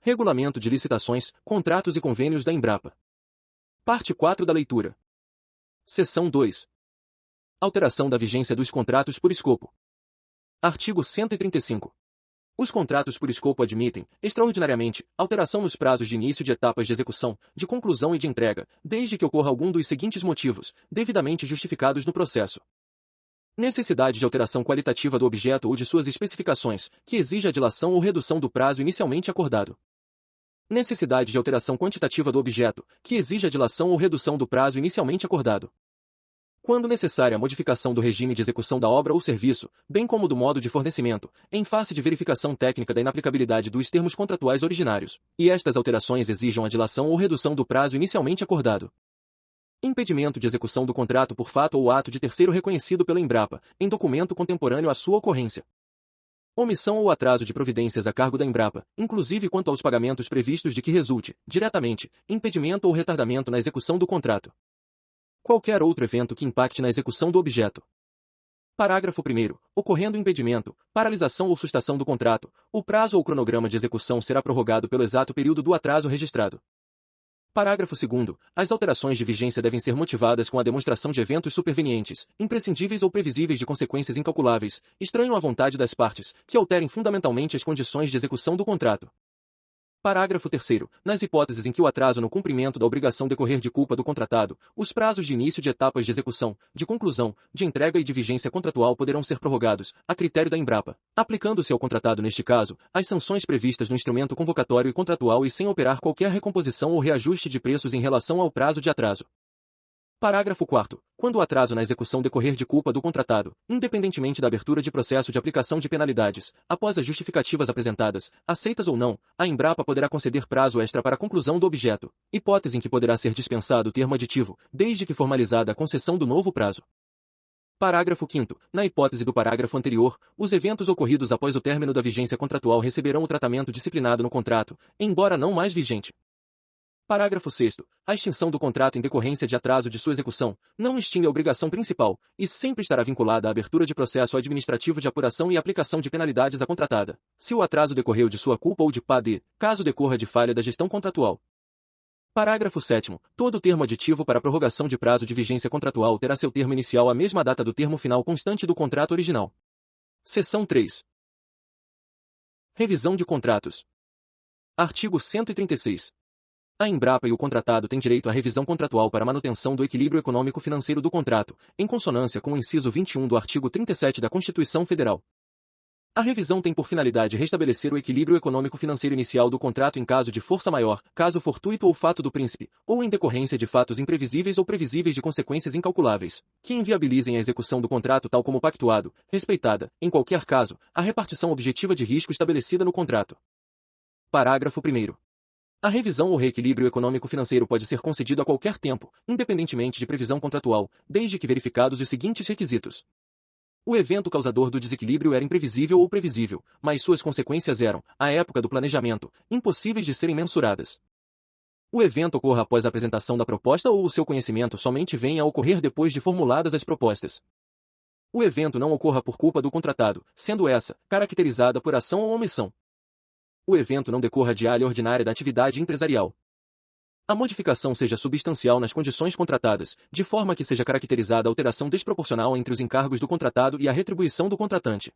Regulamento de licitações, contratos e convênios da Embrapa. Parte 4 da leitura. Seção 2. Alteração da vigência dos contratos por escopo. Artigo 135. Os contratos por escopo admitem, extraordinariamente, alteração nos prazos de início de etapas de execução, de conclusão e de entrega, desde que ocorra algum dos seguintes motivos, devidamente justificados no processo. Necessidade de alteração qualitativa do objeto ou de suas especificações, que exija a dilação ou redução do prazo inicialmente acordado. Necessidade de alteração quantitativa do objeto, que exija a dilação ou redução do prazo inicialmente acordado. Quando necessária a modificação do regime de execução da obra ou serviço, bem como do modo de fornecimento, em face de verificação técnica da inaplicabilidade dos termos contratuais originários, e estas alterações exijam a dilação ou redução do prazo inicialmente acordado. Impedimento de execução do contrato por fato ou ato de terceiro reconhecido pela Embrapa, em documento contemporâneo à sua ocorrência. Omissão ou atraso de providências a cargo da Embrapa, inclusive quanto aos pagamentos previstos de que resulte, diretamente, impedimento ou retardamento na execução do contrato. Qualquer outro evento que impacte na execução do objeto. Parágrafo 1º. Ocorrendo impedimento, paralisação ou sustação do contrato, o prazo ou cronograma de execução será prorrogado pelo exato período do atraso registrado. Parágrafo 2º. As alterações de vigência devem ser motivadas com a demonstração de eventos supervenientes, imprescindíveis ou previsíveis de consequências incalculáveis, estranho à vontade das partes, que alterem fundamentalmente as condições de execução do contrato. Parágrafo 3º. Nas hipóteses em que o atraso no cumprimento da obrigação decorrer de culpa do contratado, os prazos de início de etapas de execução, de conclusão, de entrega e de vigência contratual poderão ser prorrogados, a critério da Embrapa, aplicando-se ao contratado neste caso, as sanções previstas no instrumento convocatório e contratual e sem operar qualquer recomposição ou reajuste de preços em relação ao prazo de atraso. Parágrafo 4º. Quando o atraso na execução decorrer de culpa do contratado, independentemente da abertura de processo de aplicação de penalidades, após as justificativas apresentadas, aceitas ou não, a Embrapa poderá conceder prazo extra para a conclusão do objeto, hipótese em que poderá ser dispensado o termo aditivo, desde que formalizada a concessão do novo prazo. Parágrafo 5º. Na hipótese do parágrafo anterior, os eventos ocorridos após o término da vigência contratual receberão o tratamento disciplinado no contrato, embora não mais vigente. Parágrafo 6º. A extinção do contrato em decorrência de atraso de sua execução não extingue a obrigação principal e sempre estará vinculada à abertura de processo administrativo de apuração e aplicação de penalidades à contratada, se o atraso decorreu de sua culpa ou de PAD, caso decorra de falha da gestão contratual. Parágrafo 7º. Todo termo aditivo para prorrogação de prazo de vigência contratual terá seu termo inicial à mesma data do termo final constante do contrato original. Seção 3. Revisão de contratos. Artigo 136. A Embrapa e o contratado têm direito à revisão contratual para manutenção do equilíbrio econômico-financeiro do contrato, em consonância com o inciso 21 do artigo 37 da Constituição Federal. A revisão tem por finalidade restabelecer o equilíbrio econômico-financeiro inicial do contrato em caso de força maior, caso fortuito ou fato do príncipe, ou em decorrência de fatos imprevisíveis ou previsíveis de consequências incalculáveis, que inviabilizem a execução do contrato tal como pactuado, respeitada, em qualquer caso, a repartição objetiva de risco estabelecida no contrato. Parágrafo 1º. A revisão ou reequilíbrio econômico-financeiro pode ser concedido a qualquer tempo, independentemente de previsão contratual, desde que verificados os seguintes requisitos. O evento causador do desequilíbrio era imprevisível ou previsível, mas suas consequências eram, à época do planejamento, impossíveis de serem mensuradas. O evento ocorra após a apresentação da proposta ou o seu conhecimento somente venha a ocorrer depois de formuladas as propostas. O evento não ocorra por culpa do contratado, sendo essa, caracterizada por ação ou omissão. O evento não decorra de área ordinária da atividade empresarial. A modificação seja substancial nas condições contratadas, de forma que seja caracterizada alteração desproporcional entre os encargos do contratado e a retribuição do contratante.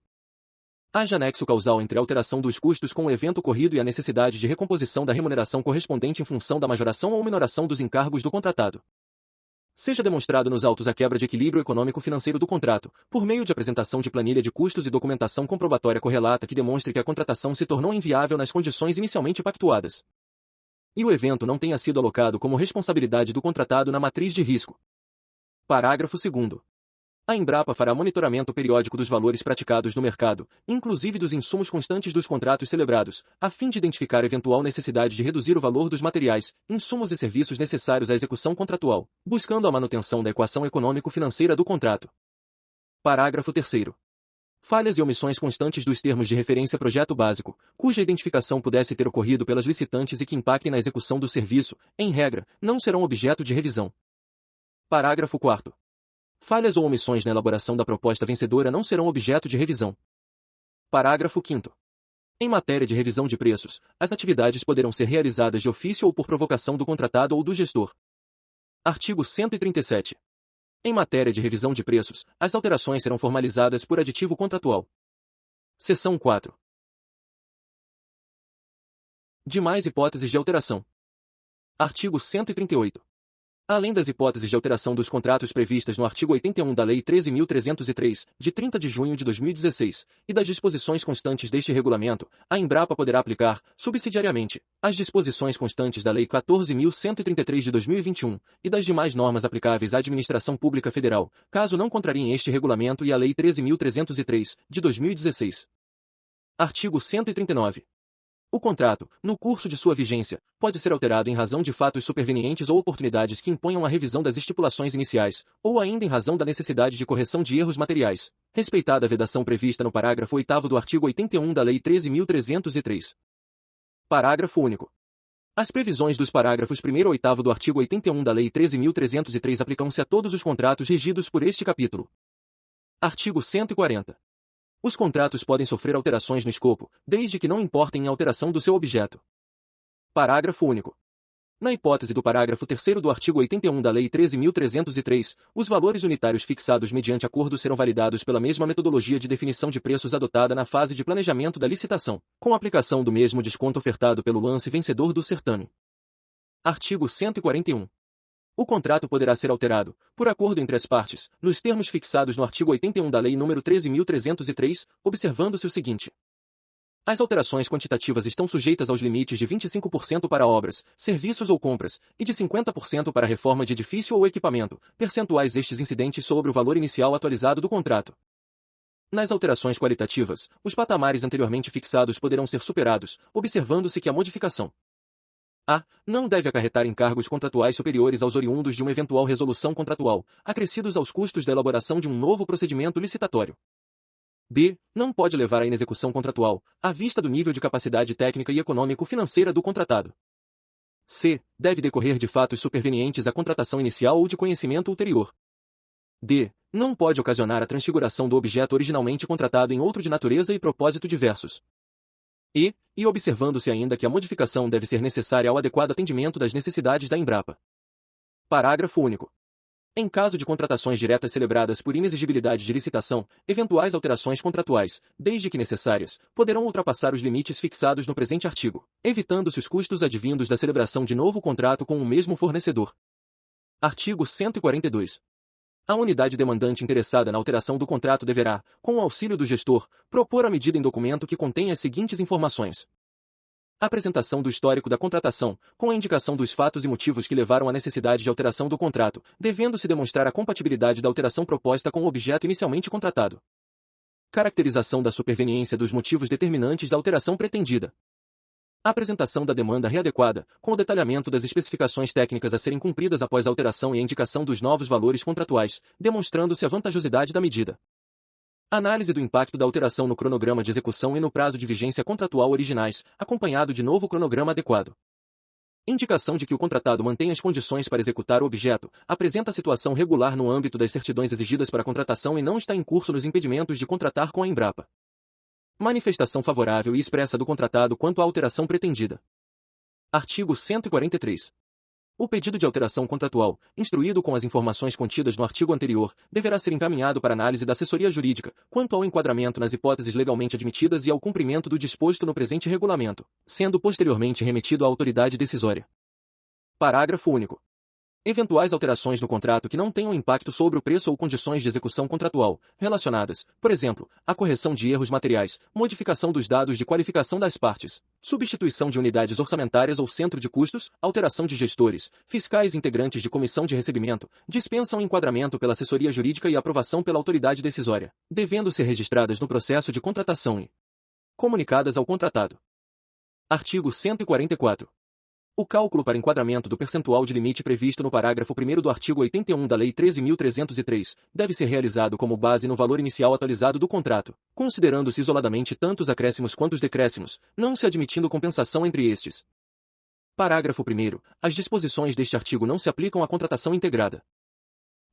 Haja nexo causal entre a alteração dos custos com o evento ocorrido e a necessidade de recomposição da remuneração correspondente em função da majoração ou minoração dos encargos do contratado. Seja demonstrado nos autos a quebra de equilíbrio econômico-financeiro do contrato, por meio de apresentação de planilha de custos e documentação comprobatória correlata que demonstre que a contratação se tornou inviável nas condições inicialmente pactuadas. E o evento não tenha sido alocado como responsabilidade do contratado na matriz de risco. Parágrafo 2º. A Embrapa fará monitoramento periódico dos valores praticados no mercado, inclusive dos insumos constantes dos contratos celebrados, a fim de identificar eventual necessidade de reduzir o valor dos materiais, insumos e serviços necessários à execução contratual, buscando a manutenção da equação econômico-financeira do contrato. Parágrafo 3º. Falhas e omissões constantes dos termos de referência projeto básico, cuja identificação pudesse ter ocorrido pelas licitantes e que impactem na execução do serviço, em regra, não serão objeto de revisão. Parágrafo 4º. Falhas ou omissões na elaboração da proposta vencedora não serão objeto de revisão. Parágrafo 5º. Em matéria de revisão de preços, as atividades poderão ser realizadas de ofício ou por provocação do contratado ou do gestor. Artigo 137. Em matéria de revisão de preços, as alterações serão formalizadas por aditivo contratual. Seção 4. Demais hipóteses de alteração. Artigo 138. Além das hipóteses de alteração dos contratos previstas no artigo 81 da Lei 13.303, de 30 de junho de 2016, e das disposições constantes deste regulamento, a Embrapa poderá aplicar, subsidiariamente, as disposições constantes da Lei 14.133 de 2021 e das demais normas aplicáveis à Administração Pública Federal, caso não contrariem este regulamento e a Lei 13.303, de 2016. Artigo 139. O contrato, no curso de sua vigência, pode ser alterado em razão de fatos supervenientes ou oportunidades que imponham a revisão das estipulações iniciais, ou ainda em razão da necessidade de correção de erros materiais, respeitada a vedação prevista no parágrafo 8º do artigo 81 da Lei 13.303. Parágrafo único. As previsões dos parágrafos 1º a 8º do artigo 81 da Lei 13.303 aplicam-se a todos os contratos regidos por este capítulo. Artigo 140. Os contratos podem sofrer alterações no escopo, desde que não importem em alteração do seu objeto. Parágrafo único. Na hipótese do parágrafo 3º do artigo 81 da Lei 13.303, os valores unitários fixados mediante acordo serão validados pela mesma metodologia de definição de preços adotada na fase de planejamento da licitação, com aplicação do mesmo desconto ofertado pelo lance vencedor do certame. Artigo 141. O contrato poderá ser alterado, por acordo entre as partes, nos termos fixados no artigo 81 da Lei nº 13.303, observando-se o seguinte. As alterações quantitativas estão sujeitas aos limites de 25% para obras, serviços ou compras, e de 50% para reforma de edifício ou equipamento, percentuais estes incidentes sobre o valor inicial atualizado do contrato. Nas alterações qualitativas, os patamares anteriormente fixados poderão ser superados, observando-se que a modificação a. Não deve acarretar encargos contratuais superiores aos oriundos de uma eventual resolução contratual, acrescidos aos custos da elaboração de um novo procedimento licitatório. B. Não pode levar à inexecução contratual, à vista do nível de capacidade técnica e econômico-financeira do contratado. C. Deve decorrer de fatos supervenientes à contratação inicial ou de conhecimento ulterior. D. Não pode ocasionar a transfiguração do objeto originalmente contratado em outro de natureza e propósito diversos. E observando-se ainda que a modificação deve ser necessária ao adequado atendimento das necessidades da Embrapa. Parágrafo único. Em caso de contratações diretas celebradas por inexigibilidade de licitação, eventuais alterações contratuais, desde que necessárias, poderão ultrapassar os limites fixados no presente artigo, evitando-se os custos advindos da celebração de novo contrato com o mesmo fornecedor. Artigo 142. A unidade demandante interessada na alteração do contrato deverá, com o auxílio do gestor, propor a medida em documento que contém as seguintes informações. Apresentação do histórico da contratação, com a indicação dos fatos e motivos que levaram à necessidade de alteração do contrato, devendo-se demonstrar a compatibilidade da alteração proposta com o objeto inicialmente contratado. Caracterização da superveniência dos motivos determinantes da alteração pretendida. Apresentação da demanda readequada, com o detalhamento das especificações técnicas a serem cumpridas após a alteração e a indicação dos novos valores contratuais, demonstrando-se a vantajosidade da medida. Análise do impacto da alteração no cronograma de execução e no prazo de vigência contratual originais, acompanhado de novo cronograma adequado. Indicação de que o contratado mantém as condições para executar o objeto, apresenta a situação regular no âmbito das certidões exigidas para a contratação e não está em curso nos impedimentos de contratar com a Embrapa. Manifestação favorável e expressa do contratado quanto à alteração pretendida. Artigo 143. O pedido de alteração contratual, instruído com as informações contidas no artigo anterior, deverá ser encaminhado para análise da assessoria jurídica, quanto ao enquadramento nas hipóteses legalmente admitidas e ao cumprimento do disposto no presente regulamento, sendo posteriormente remetido à autoridade decisória. Parágrafo único. Eventuais alterações no contrato que não tenham impacto sobre o preço ou condições de execução contratual, relacionadas, por exemplo, à correção de erros materiais, modificação dos dados de qualificação das partes, substituição de unidades orçamentárias ou centro de custos, alteração de gestores, fiscais integrantes de comissão de recebimento, dispensam enquadramento pela assessoria jurídica e aprovação pela autoridade decisória, devendo ser registradas no processo de contratação e comunicadas ao contratado. Artigo 144. O cálculo para enquadramento do percentual de limite previsto no parágrafo 1º do artigo 81 da Lei 13.303 deve ser realizado como base no valor inicial atualizado do contrato, considerando-se isoladamente tanto os acréscimos quanto os decréscimos, não se admitindo compensação entre estes. Parágrafo 1º. As disposições deste artigo não se aplicam à contratação integrada.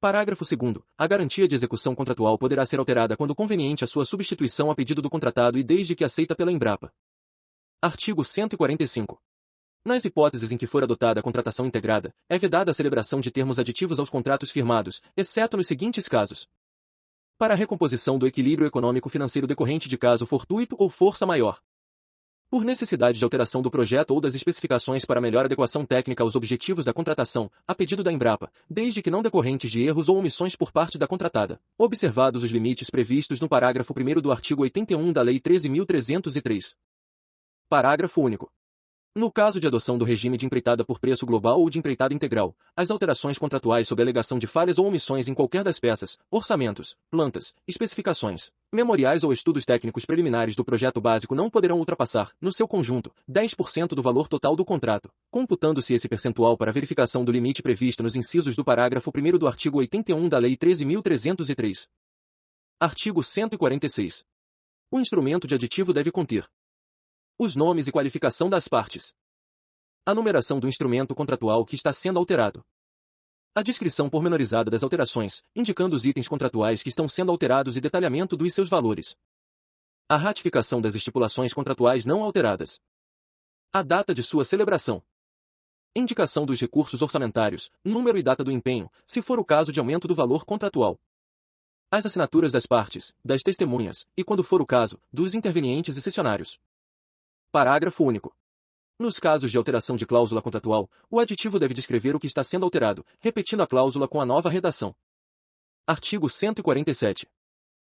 Parágrafo 2º. A garantia de execução contratual poderá ser alterada quando conveniente a sua substituição a pedido do contratado e desde que aceita pela Embrapa. Artigo 145. Nas hipóteses em que for adotada a contratação integrada, é vedada a celebração de termos aditivos aos contratos firmados, exceto nos seguintes casos: para a recomposição do equilíbrio econômico-financeiro decorrente de caso fortuito ou força maior, por necessidade de alteração do projeto ou das especificações para melhor adequação técnica aos objetivos da contratação, a pedido da Embrapa, desde que não decorrentes de erros ou omissões por parte da contratada, observados os limites previstos no parágrafo 1º do artigo 81 da Lei 13.303. Parágrafo único. No caso de adoção do regime de empreitada por preço global ou de empreitada integral, as alterações contratuais sob alegação de falhas ou omissões em qualquer das peças, orçamentos, plantas, especificações, memoriais ou estudos técnicos preliminares do projeto básico não poderão ultrapassar, no seu conjunto, 10% do valor total do contrato, computando-se esse percentual para verificação do limite previsto nos incisos do parágrafo 1º do artigo 81 da Lei 13.303. Artigo 146. O instrumento de aditivo deve conter os nomes e qualificação das partes, a numeração do instrumento contratual que está sendo alterado, a descrição pormenorizada das alterações, indicando os itens contratuais que estão sendo alterados e detalhamento dos seus valores, a ratificação das estipulações contratuais não alteradas, a data de sua celebração, indicação dos recursos orçamentários, número e data do empenho, se for o caso de aumento do valor contratual, as assinaturas das partes, das testemunhas, e quando for o caso, dos intervenientes e cessionários. Parágrafo único. Nos casos de alteração de cláusula contratual, o aditivo deve descrever o que está sendo alterado, repetindo a cláusula com a nova redação. Artigo 147.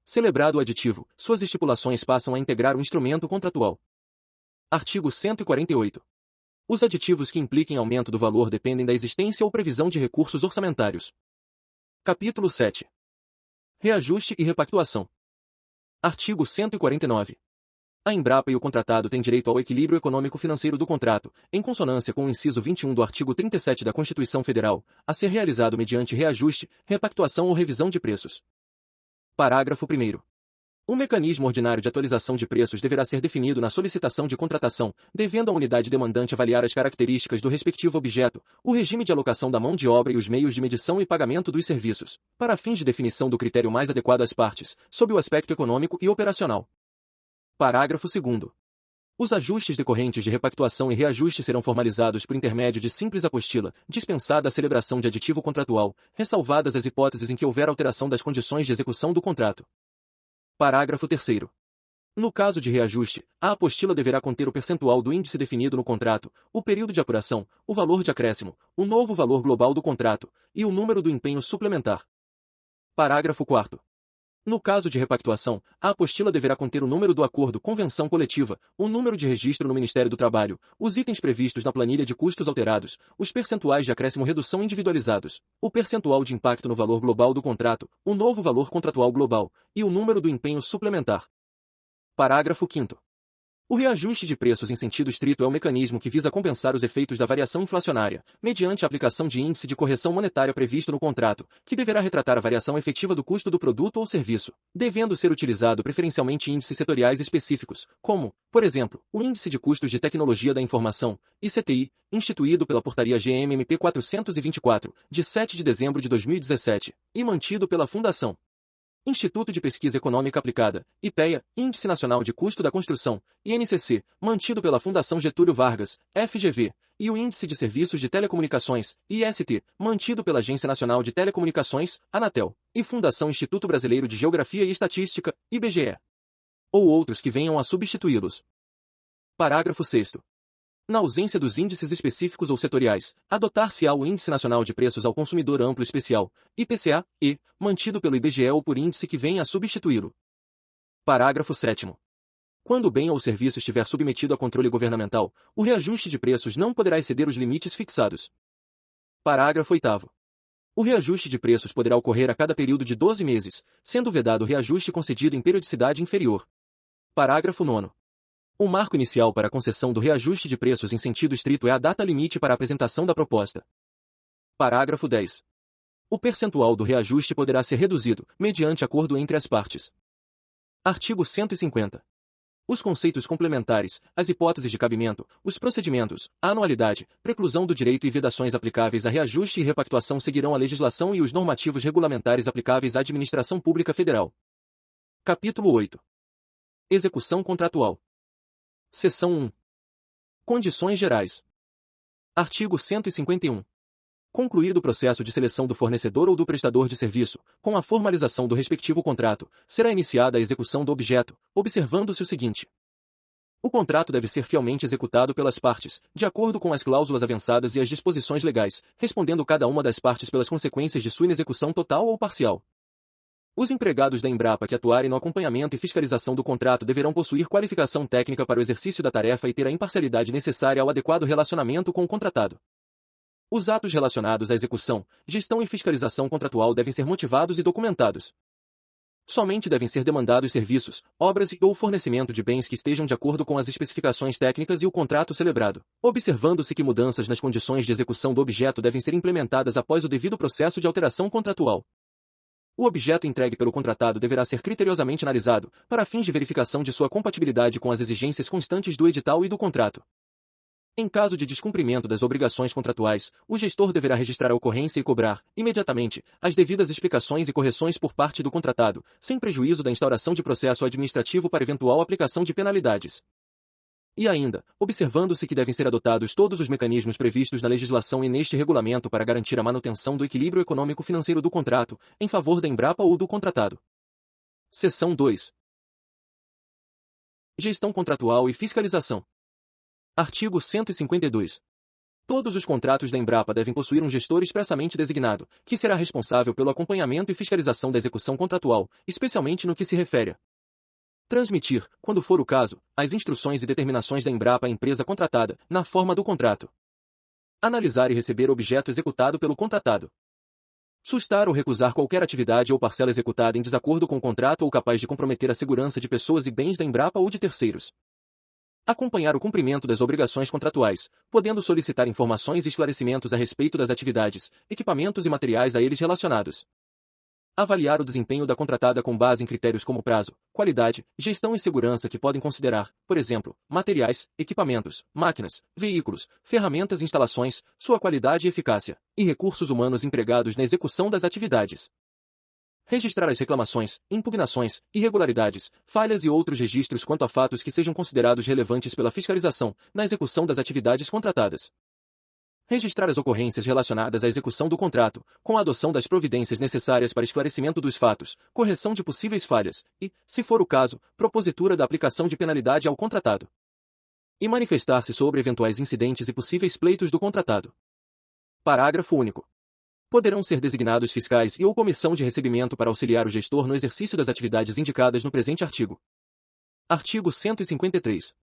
Celebrado o aditivo, suas estipulações passam a integrar o instrumento contratual. Artigo 148. Os aditivos que impliquem aumento do valor dependem da existência ou previsão de recursos orçamentários. Capítulo 7. Reajuste e repactuação. Artigo 149. A Embrapa e o contratado têm direito ao equilíbrio econômico-financeiro do contrato, em consonância com o inciso 21 do artigo 37 da Constituição Federal, a ser realizado mediante reajuste, repactuação ou revisão de preços. Parágrafo 1º. Um mecanismo ordinário de atualização de preços deverá ser definido na solicitação de contratação, devendo a unidade demandante avaliar as características do respectivo objeto, o regime de alocação da mão de obra e os meios de medição e pagamento dos serviços, para fins de definição do critério mais adequado às partes, sob o aspecto econômico e operacional. Parágrafo 2º. Os ajustes decorrentes de repactuação e reajuste serão formalizados por intermédio de simples apostila, dispensada a celebração de aditivo contratual, ressalvadas as hipóteses em que houver alteração das condições de execução do contrato. Parágrafo 3º. No caso de reajuste, a apostila deverá conter o percentual do índice definido no contrato, o período de apuração, o valor de acréscimo, o novo valor global do contrato e o número do empenho suplementar. Parágrafo 4º. No caso de repactuação, a apostila deverá conter o número do acordo convenção coletiva, o número de registro no Ministério do Trabalho, os itens previstos na planilha de custos alterados, os percentuais de acréscimo redução individualizados, o percentual de impacto no valor global do contrato, o novo valor contratual global e o número do empenho suplementar. Parágrafo 5º. O reajuste de preços em sentido estrito é o mecanismo que visa compensar os efeitos da variação inflacionária, mediante a aplicação de índice de correção monetária previsto no contrato, que deverá retratar a variação efetiva do custo do produto ou serviço, devendo ser utilizado preferencialmente índices setoriais específicos, como, por exemplo, o Índice de Custos de Tecnologia da Informação, ICTI, instituído pela Portaria GMMP 424, de 7 de dezembro de 2017, e mantido pela Fundação Instituto de Pesquisa Econômica Aplicada, IPEA, Índice Nacional de Custo da Construção, INCC, mantido pela Fundação Getúlio Vargas, FGV, e o Índice de Serviços de Telecomunicações, IST, mantido pela Agência Nacional de Telecomunicações, Anatel, e Fundação Instituto Brasileiro de Geografia e Estatística, IBGE. Ou outros que venham a substituí-los. Parágrafo 6º. Na ausência dos índices específicos ou setoriais, adotar-se-á o Índice Nacional de Preços ao Consumidor Amplo Especial, IPCA, mantido pelo IBGE ou por índice que venha a substituí-lo. Parágrafo 7º. Quando o bem ou serviço estiver submetido a controle governamental, o reajuste de preços não poderá exceder os limites fixados. Parágrafo 8º. O reajuste de preços poderá ocorrer a cada período de 12 meses, sendo vedado o reajuste concedido em periodicidade inferior. Parágrafo 9º. O marco inicial para a concessão do reajuste de preços em sentido estrito é a data limite para a apresentação da proposta. Parágrafo 10. O percentual do reajuste poderá ser reduzido, mediante acordo entre as partes. Artigo 150. Os conceitos complementares, as hipóteses de cabimento, os procedimentos, a anualidade, preclusão do direito e vedações aplicáveis a reajuste e repactuação seguirão a legislação e os normativos regulamentares aplicáveis à Administração Pública Federal. Capítulo 8. Execução contratual. Seção 1. Condições gerais. Artigo 151. Concluído o processo de seleção do fornecedor ou do prestador de serviço, com a formalização do respectivo contrato, será iniciada a execução do objeto, observando-se o seguinte. O contrato deve ser fielmente executado pelas partes, de acordo com as cláusulas avançadas e as disposições legais, respondendo cada uma das partes pelas consequências de sua inexecução total ou parcial. Os empregados da Embrapa que atuarem no acompanhamento e fiscalização do contrato deverão possuir qualificação técnica para o exercício da tarefa e ter a imparcialidade necessária ao adequado relacionamento com o contratado. Os atos relacionados à execução, gestão e fiscalização contratual devem ser motivados e documentados. Somente devem ser demandados serviços, obras ou fornecimento de bens que estejam de acordo com as especificações técnicas e o contrato celebrado, observando-se que mudanças nas condições de execução do objeto devem ser implementadas após o devido processo de alteração contratual. O objeto entregue pelo contratado deverá ser criteriosamente analisado, para fins de verificação de sua compatibilidade com as exigências constantes do edital e do contrato. Em caso de descumprimento das obrigações contratuais, o gestor deverá registrar a ocorrência e cobrar, imediatamente, as devidas explicações e correções por parte do contratado, sem prejuízo da instauração de processo administrativo para eventual aplicação de penalidades. E ainda, observando-se que devem ser adotados todos os mecanismos previstos na legislação e neste regulamento para garantir a manutenção do equilíbrio econômico-financeiro do contrato, em favor da Embrapa ou do contratado. Seção 2. Gestão contratual e fiscalização. Artigo 152. Todos os contratos da Embrapa devem possuir um gestor expressamente designado, que será responsável pelo acompanhamento e fiscalização da execução contratual, especialmente no que se refere a transmitir, quando for o caso, as instruções e determinações da Embrapa à empresa contratada, na forma do contrato. Analisar e receber objeto executado pelo contratado. Sustar ou recusar qualquer atividade ou parcela executada em desacordo com o contrato ou capaz de comprometer a segurança de pessoas e bens da Embrapa ou de terceiros. Acompanhar o cumprimento das obrigações contratuais, podendo solicitar informações e esclarecimentos a respeito das atividades, equipamentos e materiais a eles relacionados. Avaliar o desempenho da contratada com base em critérios como prazo, qualidade, gestão e segurança que podem considerar, por exemplo, materiais, equipamentos, máquinas, veículos, ferramentas e instalações, sua qualidade e eficácia, e recursos humanos empregados na execução das atividades. Registrar as reclamações, impugnações, irregularidades, falhas e outros registros quanto a fatos que sejam considerados relevantes pela fiscalização, na execução das atividades contratadas. Registrar as ocorrências relacionadas à execução do contrato, com a adoção das providências necessárias para esclarecimento dos fatos, correção de possíveis falhas e, se for o caso, propositura da aplicação de penalidade ao contratado. E manifestar-se sobre eventuais incidentes e possíveis pleitos do contratado. Parágrafo único. Poderão ser designados fiscais e ou comissão de recebimento para auxiliar o gestor no exercício das atividades indicadas no presente artigo. Artigo 153.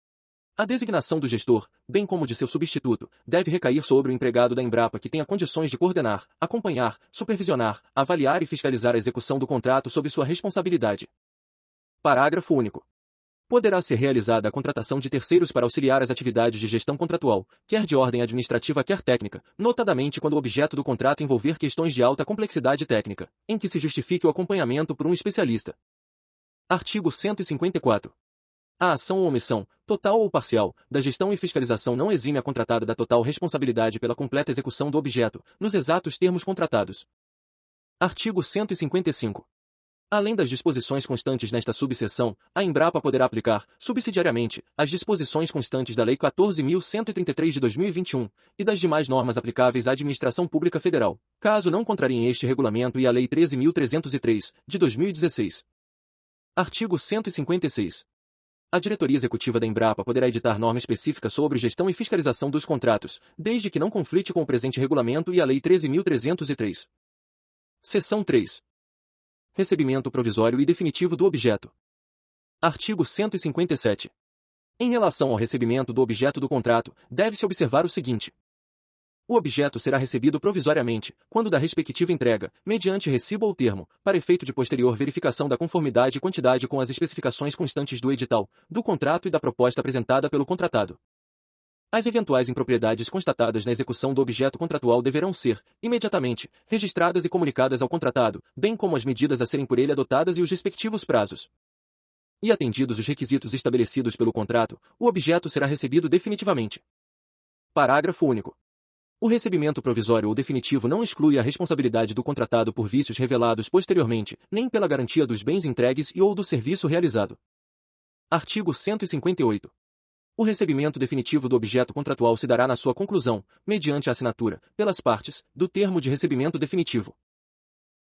A designação do gestor, bem como de seu substituto, deve recair sobre o empregado da Embrapa que tenha condições de coordenar, acompanhar, supervisionar, avaliar e fiscalizar a execução do contrato sob sua responsabilidade. Parágrafo único. Poderá ser realizada a contratação de terceiros para auxiliar as atividades de gestão contratual, quer de ordem administrativa quer técnica, notadamente quando o objeto do contrato envolver questões de alta complexidade técnica, em que se justifique o acompanhamento por um especialista. Artigo 154. A ação ou omissão, total ou parcial, da gestão e fiscalização não exime a contratada da total responsabilidade pela completa execução do objeto, nos exatos termos contratados. Artigo 155. Além das disposições constantes nesta subseção, a Embrapa poderá aplicar, subsidiariamente, as disposições constantes da Lei 14.133 de 2021 e das demais normas aplicáveis à Administração Pública Federal, caso não contrariem este regulamento e a Lei 13.303, de 2016. Artigo 156. A diretoria executiva da Embrapa poderá editar norma específica sobre gestão e fiscalização dos contratos, desde que não conflite com o presente regulamento e a Lei 13.303. Seção 3. Recebimento provisório e definitivo do objeto. Artigo 157. Em relação ao recebimento do objeto do contrato, deve-se observar o seguinte. O objeto será recebido provisoriamente, quando da respectiva entrega, mediante recibo ou termo, para efeito de posterior verificação da conformidade e quantidade com as especificações constantes do edital, do contrato e da proposta apresentada pelo contratado. As eventuais impropriedades constatadas na execução do objeto contratual deverão ser, imediatamente, registradas e comunicadas ao contratado, bem como as medidas a serem por ele adotadas e os respectivos prazos. E atendidos os requisitos estabelecidos pelo contrato, o objeto será recebido definitivamente. Parágrafo único. O recebimento provisório ou definitivo não exclui a responsabilidade do contratado por vícios revelados posteriormente, nem pela garantia dos bens entregues e ou do serviço realizado. Artigo 158. O recebimento definitivo do objeto contratual se dará na sua conclusão, mediante a assinatura, pelas partes, do termo de recebimento definitivo.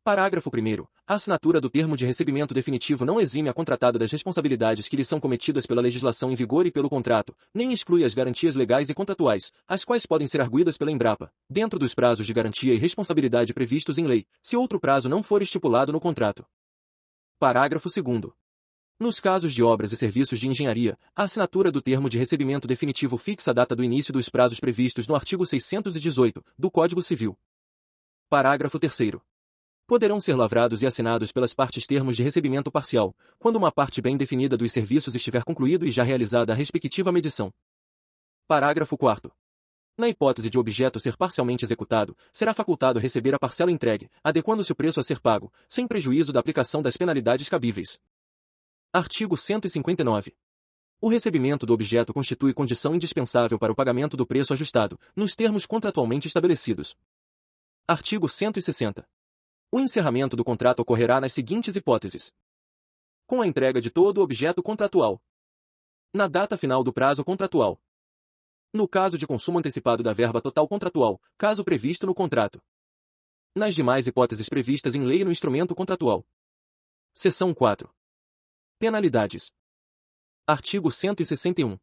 Parágrafo 1º. A assinatura do termo de recebimento definitivo não exime a contratada das responsabilidades que lhe são cometidas pela legislação em vigor e pelo contrato, nem exclui as garantias legais e contratuais, as quais podem ser arguidas pela Embrapa, dentro dos prazos de garantia e responsabilidade previstos em lei, se outro prazo não for estipulado no contrato. Parágrafo 2º. Nos casos de obras e serviços de engenharia, a assinatura do termo de recebimento definitivo fixa a data do início dos prazos previstos no artigo 618 do Código Civil. Parágrafo 3º. Poderão ser lavrados e assinados pelas partes termos de recebimento parcial, quando uma parte bem definida dos serviços estiver concluído e já realizada a respectiva medição. Parágrafo 4º. Na hipótese de objeto ser parcialmente executado, será facultado receber a parcela entregue, adequando-se o preço a ser pago, sem prejuízo da aplicação das penalidades cabíveis. Artigo 159. O recebimento do objeto constitui condição indispensável para o pagamento do preço ajustado, nos termos contratualmente estabelecidos. Artigo 160. O encerramento do contrato ocorrerá nas seguintes hipóteses: com a entrega de todo o objeto contratual, na data final do prazo contratual, no caso de consumo antecipado da verba total contratual, caso previsto no contrato, nas demais hipóteses previstas em lei e no instrumento contratual. Seção 4. Penalidades. Artigo 161.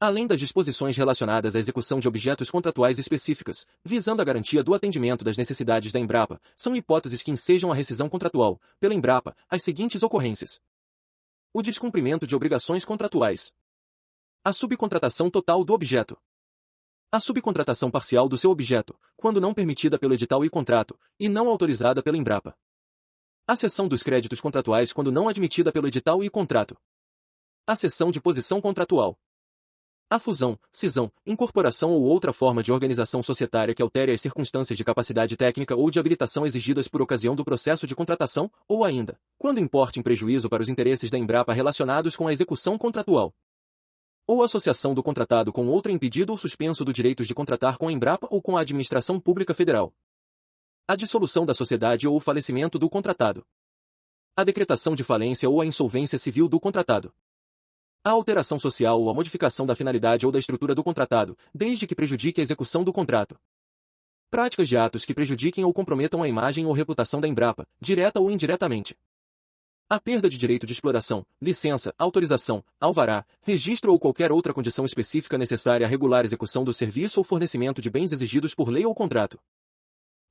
Além das disposições relacionadas à execução de objetos contratuais específicas, visando a garantia do atendimento das necessidades da Embrapa, são hipóteses que ensejam a rescisão contratual, pela Embrapa, as seguintes ocorrências: o descumprimento de obrigações contratuais, a subcontratação total do objeto, a subcontratação parcial do seu objeto, quando não permitida pelo edital e contrato, e não autorizada pela Embrapa, a cessão dos créditos contratuais quando não admitida pelo edital e contrato, a cessão de posição contratual, a fusão, cisão, incorporação ou outra forma de organização societária que altere as circunstâncias de capacidade técnica ou de habilitação exigidas por ocasião do processo de contratação, ou ainda, quando importe em prejuízo para os interesses da Embrapa relacionados com a execução contratual, ou associação do contratado com outra impedido ou suspenso do direito de contratar com a Embrapa ou com a Administração Pública Federal, a dissolução da sociedade ou o falecimento do contratado, a decretação de falência ou a insolvência civil do contratado, a alteração social ou a modificação da finalidade ou da estrutura do contratado, desde que prejudique a execução do contrato. Práticas de atos que prejudiquem ou comprometam a imagem ou reputação da Embrapa, direta ou indiretamente. A perda de direito de exploração, licença, autorização, alvará, registro ou qualquer outra condição específica necessária à regular execução do serviço ou fornecimento de bens exigidos por lei ou contrato.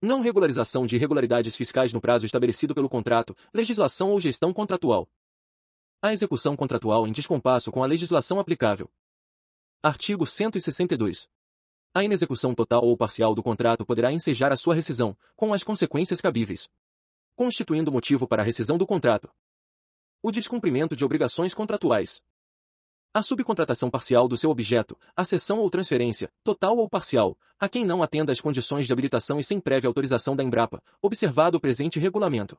Não regularização de irregularidades fiscais no prazo estabelecido pelo contrato, legislação ou gestão contratual. A execução contratual em descompasso com a legislação aplicável. Artigo 162. A inexecução total ou parcial do contrato poderá ensejar a sua rescisão, com as consequências cabíveis, constituindo motivo para a rescisão do contrato: o descumprimento de obrigações contratuais, a subcontratação parcial do seu objeto, a cessão ou transferência, total ou parcial, a quem não atenda às condições de habilitação e sem prévia autorização da Embrapa, observado o presente regulamento,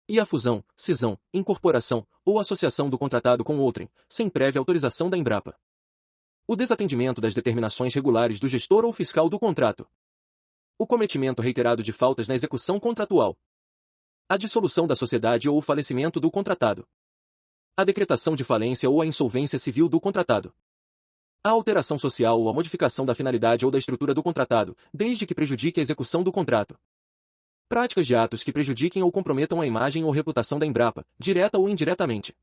e a fusão, cisão, incorporação ou associação do contratado com outrem, sem prévia autorização da Embrapa. O desatendimento das determinações regulares do gestor ou fiscal do contrato. O cometimento reiterado de faltas na execução contratual. A dissolução da sociedade ou o falecimento do contratado. A decretação de falência ou a insolvência civil do contratado. A alteração social ou a modificação da finalidade ou da estrutura do contratado, desde que prejudique a execução do contrato. Práticas de atos que prejudiquem ou comprometam a imagem ou reputação da Embrapa, direta ou indiretamente.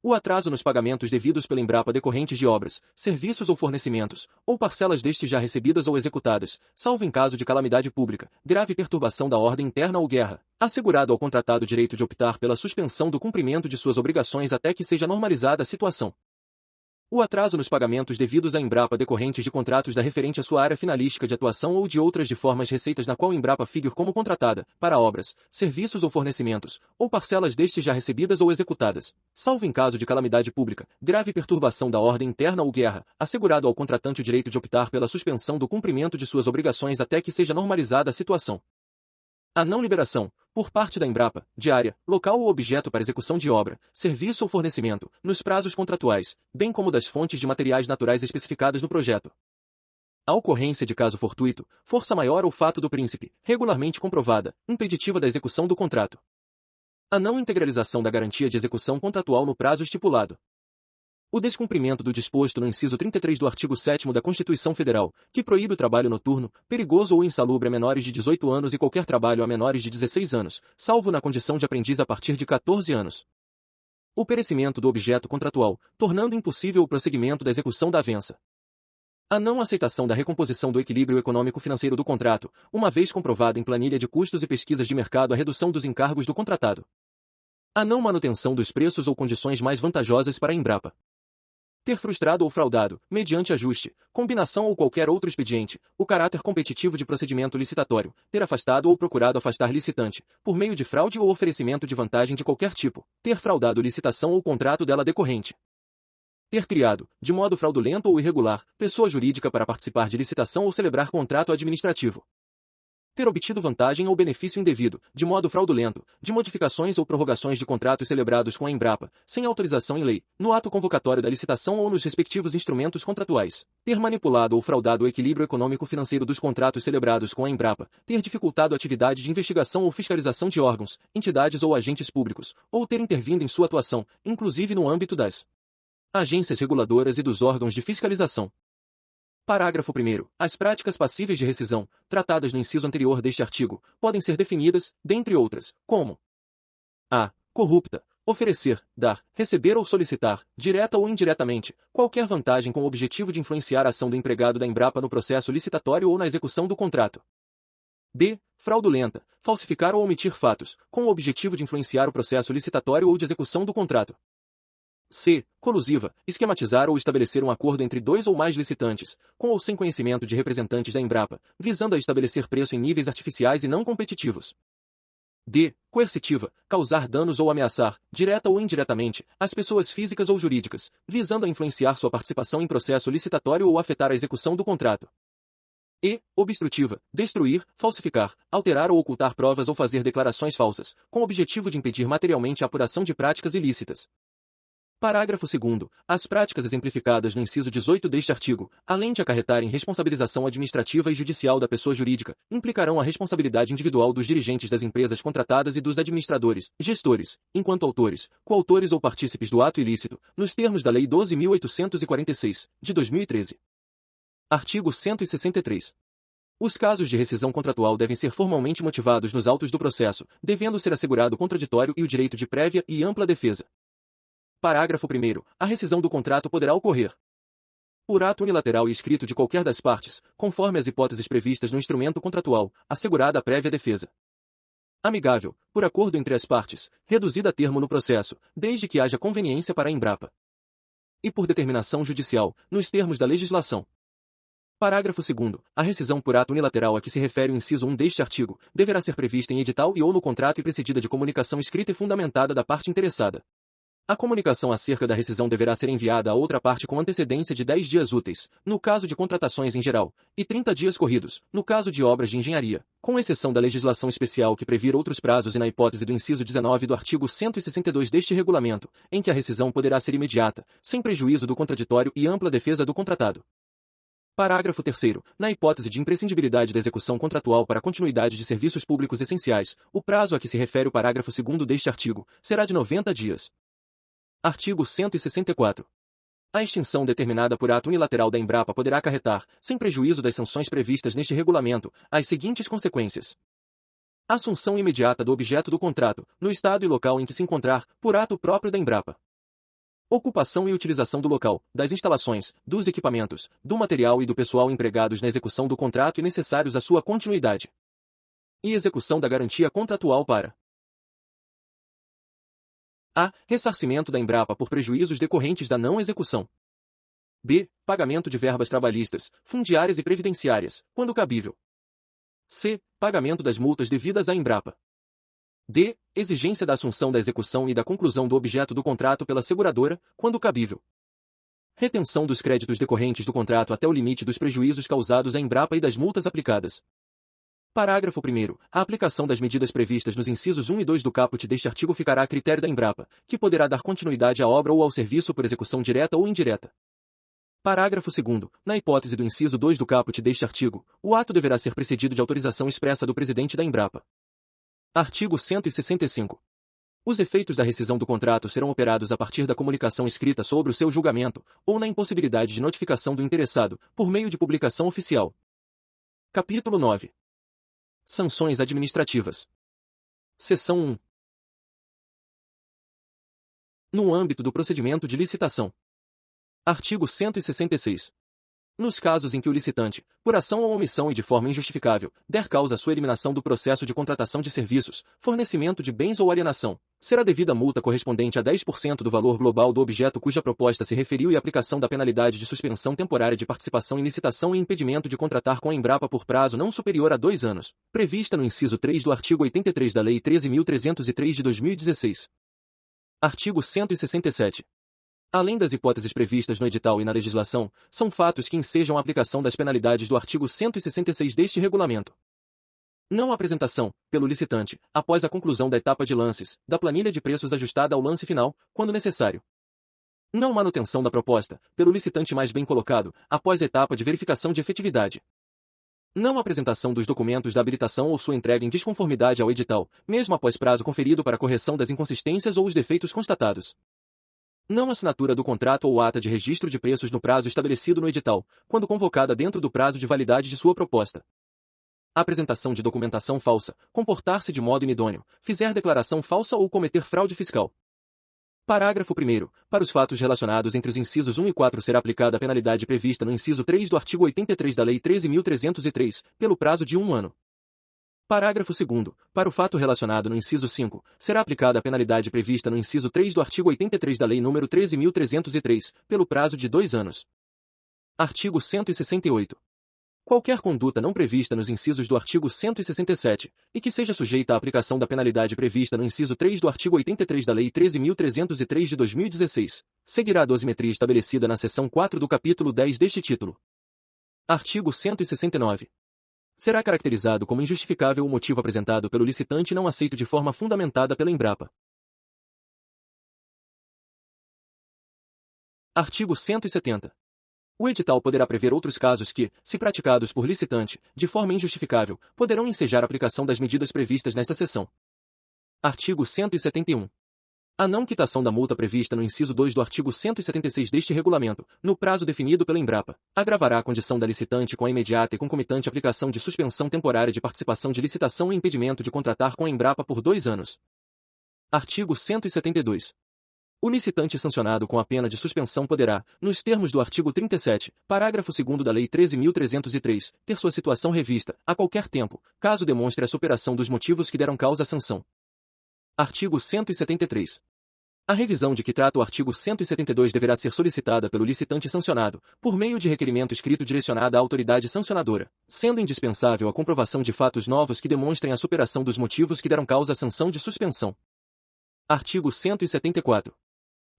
O atraso nos pagamentos devidos pela Embrapa decorrentes de obras, serviços ou fornecimentos, ou parcelas destes já recebidas ou executadas, salvo em caso de calamidade pública, grave perturbação da ordem interna ou guerra, assegurado ao contratado o direito de optar pela suspensão do cumprimento de suas obrigações até que seja normalizada a situação. O atraso nos pagamentos devidos à Embrapa decorrentes de contratos da referente à sua área finalística de atuação ou de outras de formas receitas na qual a Embrapa figure como contratada, para obras, serviços ou fornecimentos, ou parcelas destes já recebidas ou executadas, salvo em caso de calamidade pública, grave perturbação da ordem interna ou guerra, assegurado ao contratante o direito de optar pela suspensão do cumprimento de suas obrigações até que seja normalizada a situação. A não liberação, por parte da Embrapa, de área, local ou objeto para execução de obra, serviço ou fornecimento, nos prazos contratuais, bem como das fontes de materiais naturais especificadas no projeto. A ocorrência de caso fortuito, força maior ou fato do príncipe, regularmente comprovada, impeditiva da execução do contrato. A não integralização da garantia de execução contratual no prazo estipulado. O descumprimento do disposto no inciso 33 do artigo 7º da Constituição Federal, que proíbe o trabalho noturno, perigoso ou insalubre a menores de 18 anos e qualquer trabalho a menores de 16 anos, salvo na condição de aprendiz a partir de 14 anos. O perecimento do objeto contratual, tornando impossível o prosseguimento da execução da avença. A não aceitação da recomposição do equilíbrio econômico-financeiro do contrato, uma vez comprovada em planilha de custos e pesquisas de mercado a redução dos encargos do contratado. A não manutenção dos preços ou condições mais vantajosas para a Embrapa. Ter frustrado ou fraudado, mediante ajuste, combinação ou qualquer outro expediente, o caráter competitivo de procedimento licitatório, ter afastado ou procurado afastar licitante, por meio de fraude ou oferecimento de vantagem de qualquer tipo, ter fraudado licitação ou contrato dela decorrente. Ter criado, de modo fraudulento ou irregular, pessoa jurídica para participar de licitação ou celebrar contrato administrativo. Ter obtido vantagem ou benefício indevido, de modo fraudulento, de modificações ou prorrogações de contratos celebrados com a Embrapa, sem autorização em lei, no ato convocatório da licitação ou nos respectivos instrumentos contratuais. Ter manipulado ou fraudado o equilíbrio econômico-financeiro dos contratos celebrados com a Embrapa, ter dificultado a atividade de investigação ou fiscalização de órgãos, entidades ou agentes públicos, ou ter intervindo em sua atuação, inclusive no âmbito das agências reguladoras e dos órgãos de fiscalização. Parágrafo 1º. As práticas passíveis de rescisão, tratadas no inciso anterior deste artigo, podem ser definidas, dentre outras, como a. Corrupta. Oferecer, dar, receber ou solicitar, direta ou indiretamente, qualquer vantagem com o objetivo de influenciar a ação do empregado da Embrapa no processo licitatório ou na execução do contrato. b. Fraudulenta. Falsificar ou omitir fatos, com o objetivo de influenciar o processo licitatório ou de execução do contrato. c. Colusiva, esquematizar ou estabelecer um acordo entre dois ou mais licitantes, com ou sem conhecimento de representantes da Embrapa, visando a estabelecer preço em níveis artificiais e não competitivos. d. Coercitiva, causar danos ou ameaçar, direta ou indiretamente, as pessoas físicas ou jurídicas, visando a influenciar sua participação em processo licitatório ou afetar a execução do contrato. e. Obstrutiva, destruir, falsificar, alterar ou ocultar provas ou fazer declarações falsas, com o objetivo de impedir materialmente a apuração de práticas ilícitas. Parágrafo 2º. As práticas exemplificadas no inciso 18 deste artigo, além de acarretarem responsabilização administrativa e judicial da pessoa jurídica, implicarão a responsabilidade individual dos dirigentes das empresas contratadas e dos administradores, gestores, enquanto autores, coautores ou partícipes do ato ilícito, nos termos da Lei 12.846, de 2013. Artigo 163. Os casos de rescisão contratual devem ser formalmente motivados nos autos do processo, devendo ser assegurado o contraditório e o direito de prévia e ampla defesa. Parágrafo 1º. A rescisão do contrato poderá ocorrer por ato unilateral e escrito de qualquer das partes, conforme as hipóteses previstas no instrumento contratual, assegurada a prévia defesa. Amigável, por acordo entre as partes, reduzida a termo no processo, desde que haja conveniência para a Embrapa. E por determinação judicial, nos termos da legislação. Parágrafo 2º. A rescisão por ato unilateral a que se refere o inciso 1 deste artigo, deverá ser prevista em edital e ou no contrato e precedida de comunicação escrita e fundamentada da parte interessada. A comunicação acerca da rescisão deverá ser enviada à outra parte com antecedência de 10 dias úteis, no caso de contratações em geral, e 30 dias corridos, no caso de obras de engenharia, com exceção da legislação especial que previr outros prazos e na hipótese do inciso 19 do artigo 162 deste regulamento, em que a rescisão poderá ser imediata, sem prejuízo do contraditório e ampla defesa do contratado. Parágrafo 3º. Na hipótese de imprescindibilidade da execução contratual para a continuidade de serviços públicos essenciais, o prazo a que se refere o parágrafo 2º deste artigo será de 90 dias. Artigo 164. A extinção determinada por ato unilateral da Embrapa poderá acarretar, sem prejuízo das sanções previstas neste regulamento, as seguintes consequências. Assunção imediata do objeto do contrato, no estado e local em que se encontrar, por ato próprio da Embrapa. Ocupação e utilização do local, das instalações, dos equipamentos, do material e do pessoal empregados na execução do contrato e necessários à sua continuidade. E execução da garantia contratual para a. Ressarcimento da Embrapa por prejuízos decorrentes da não execução. b. Pagamento de verbas trabalhistas, fundiárias e previdenciárias, quando cabível. c. Pagamento das multas devidas à Embrapa. d. Exigência da assunção da execução e da conclusão do objeto do contrato pela seguradora, quando cabível. Retenção dos créditos decorrentes do contrato até o limite dos prejuízos causados à Embrapa e das multas aplicadas. Parágrafo 1º. A aplicação das medidas previstas nos incisos 1 e 2 do caput deste artigo ficará a critério da Embrapa, que poderá dar continuidade à obra ou ao serviço por execução direta ou indireta. Parágrafo 2º. Na hipótese do inciso 2 do caput deste artigo, o ato deverá ser precedido de autorização expressa do presidente da Embrapa. Artigo 165. Os efeitos da rescisão do contrato serão operados a partir da comunicação escrita sobre o seu julgamento, ou na impossibilidade de notificação do interessado, por meio de publicação oficial. Capítulo 9. Sanções administrativas. Seção 1. No âmbito do procedimento de licitação. Artigo 166. Nos casos em que o licitante, por ação ou omissão e de forma injustificável, der causa à sua eliminação do processo de contratação de serviços, fornecimento de bens ou alienação, será devida multa correspondente a 10% do valor global do objeto cuja proposta se referiu e aplicação da penalidade de suspensão temporária de participação em licitação e impedimento de contratar com a Embrapa por prazo não superior a 2 anos, prevista no inciso 3 do artigo 83 da Lei 13.303 de 2016. Artigo 167. Além das hipóteses previstas no edital e na legislação, são fatos que ensejam a aplicação das penalidades do artigo 166 deste regulamento. Não apresentação, pelo licitante, após a conclusão da etapa de lances, da planilha de preços ajustada ao lance final, quando necessário. Não manutenção da proposta, pelo licitante mais bem colocado, após a etapa de verificação de efetividade. Não apresentação dos documentos da habilitação ou sua entrega em desconformidade ao edital, mesmo após prazo conferido para correção das inconsistências ou os defeitos constatados. Não assinatura do contrato ou ata de registro de preços no prazo estabelecido no edital, quando convocada dentro do prazo de validade de sua proposta. Apresentação de documentação falsa, comportar-se de modo inidôneo, fizer declaração falsa ou cometer fraude fiscal. Parágrafo 1º. Para os fatos relacionados entre os incisos 1 e 4 será aplicada a penalidade prevista no inciso 3 do artigo 83 da Lei 13.303, pelo prazo de 1 ano. Parágrafo 2º. Para o fato relacionado no inciso 5, será aplicada a penalidade prevista no inciso 3 do artigo 83 da Lei nº 13.303, pelo prazo de 2 anos. Artigo 168. Qualquer conduta não prevista nos incisos do artigo 167, e que seja sujeita à aplicação da penalidade prevista no inciso 3 do artigo 83 da Lei 13.303 de 2016, seguirá a dosimetria estabelecida na seção 4 do capítulo 10 deste título. Artigo 169. Será caracterizado como injustificável o motivo apresentado pelo licitante não aceito de forma fundamentada pela Embrapa. Artigo 170. O edital poderá prever outros casos que, se praticados por licitante, de forma injustificável, poderão ensejar a aplicação das medidas previstas nesta seção. Artigo 171. A não quitação da multa prevista no inciso 2 do artigo 176 deste regulamento, no prazo definido pela Embrapa, agravará a condição da licitante com a imediata e concomitante aplicação de suspensão temporária de participação de licitação e impedimento de contratar com a Embrapa por 2 anos. Artigo 172. O licitante sancionado com a pena de suspensão poderá, nos termos do artigo 37, parágrafo 2º da Lei 13.303, ter sua situação revista, a qualquer tempo, caso demonstre a superação dos motivos que deram causa à sanção. Artigo 173. A revisão de que trata o artigo 172 deverá ser solicitada pelo licitante sancionado, por meio de requerimento escrito direcionado à autoridade sancionadora, sendo indispensável a comprovação de fatos novos que demonstrem a superação dos motivos que deram causa à sanção de suspensão. Artigo 174.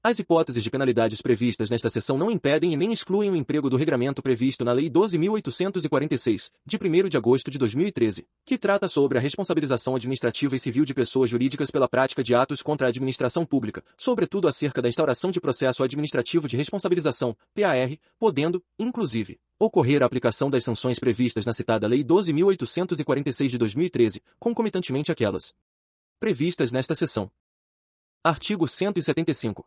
As hipóteses de penalidades previstas nesta seção não impedem e nem excluem o emprego do regramento previsto na Lei 12.846, de 1º de agosto de 2013, que trata sobre a responsabilização administrativa e civil de pessoas jurídicas pela prática de atos contra a administração pública, sobretudo acerca da instauração de processo administrativo de responsabilização, PAR, podendo, inclusive, ocorrer a aplicação das sanções previstas na citada Lei 12.846 de 2013, concomitantemente àquelas previstas nesta seção. Artigo 175.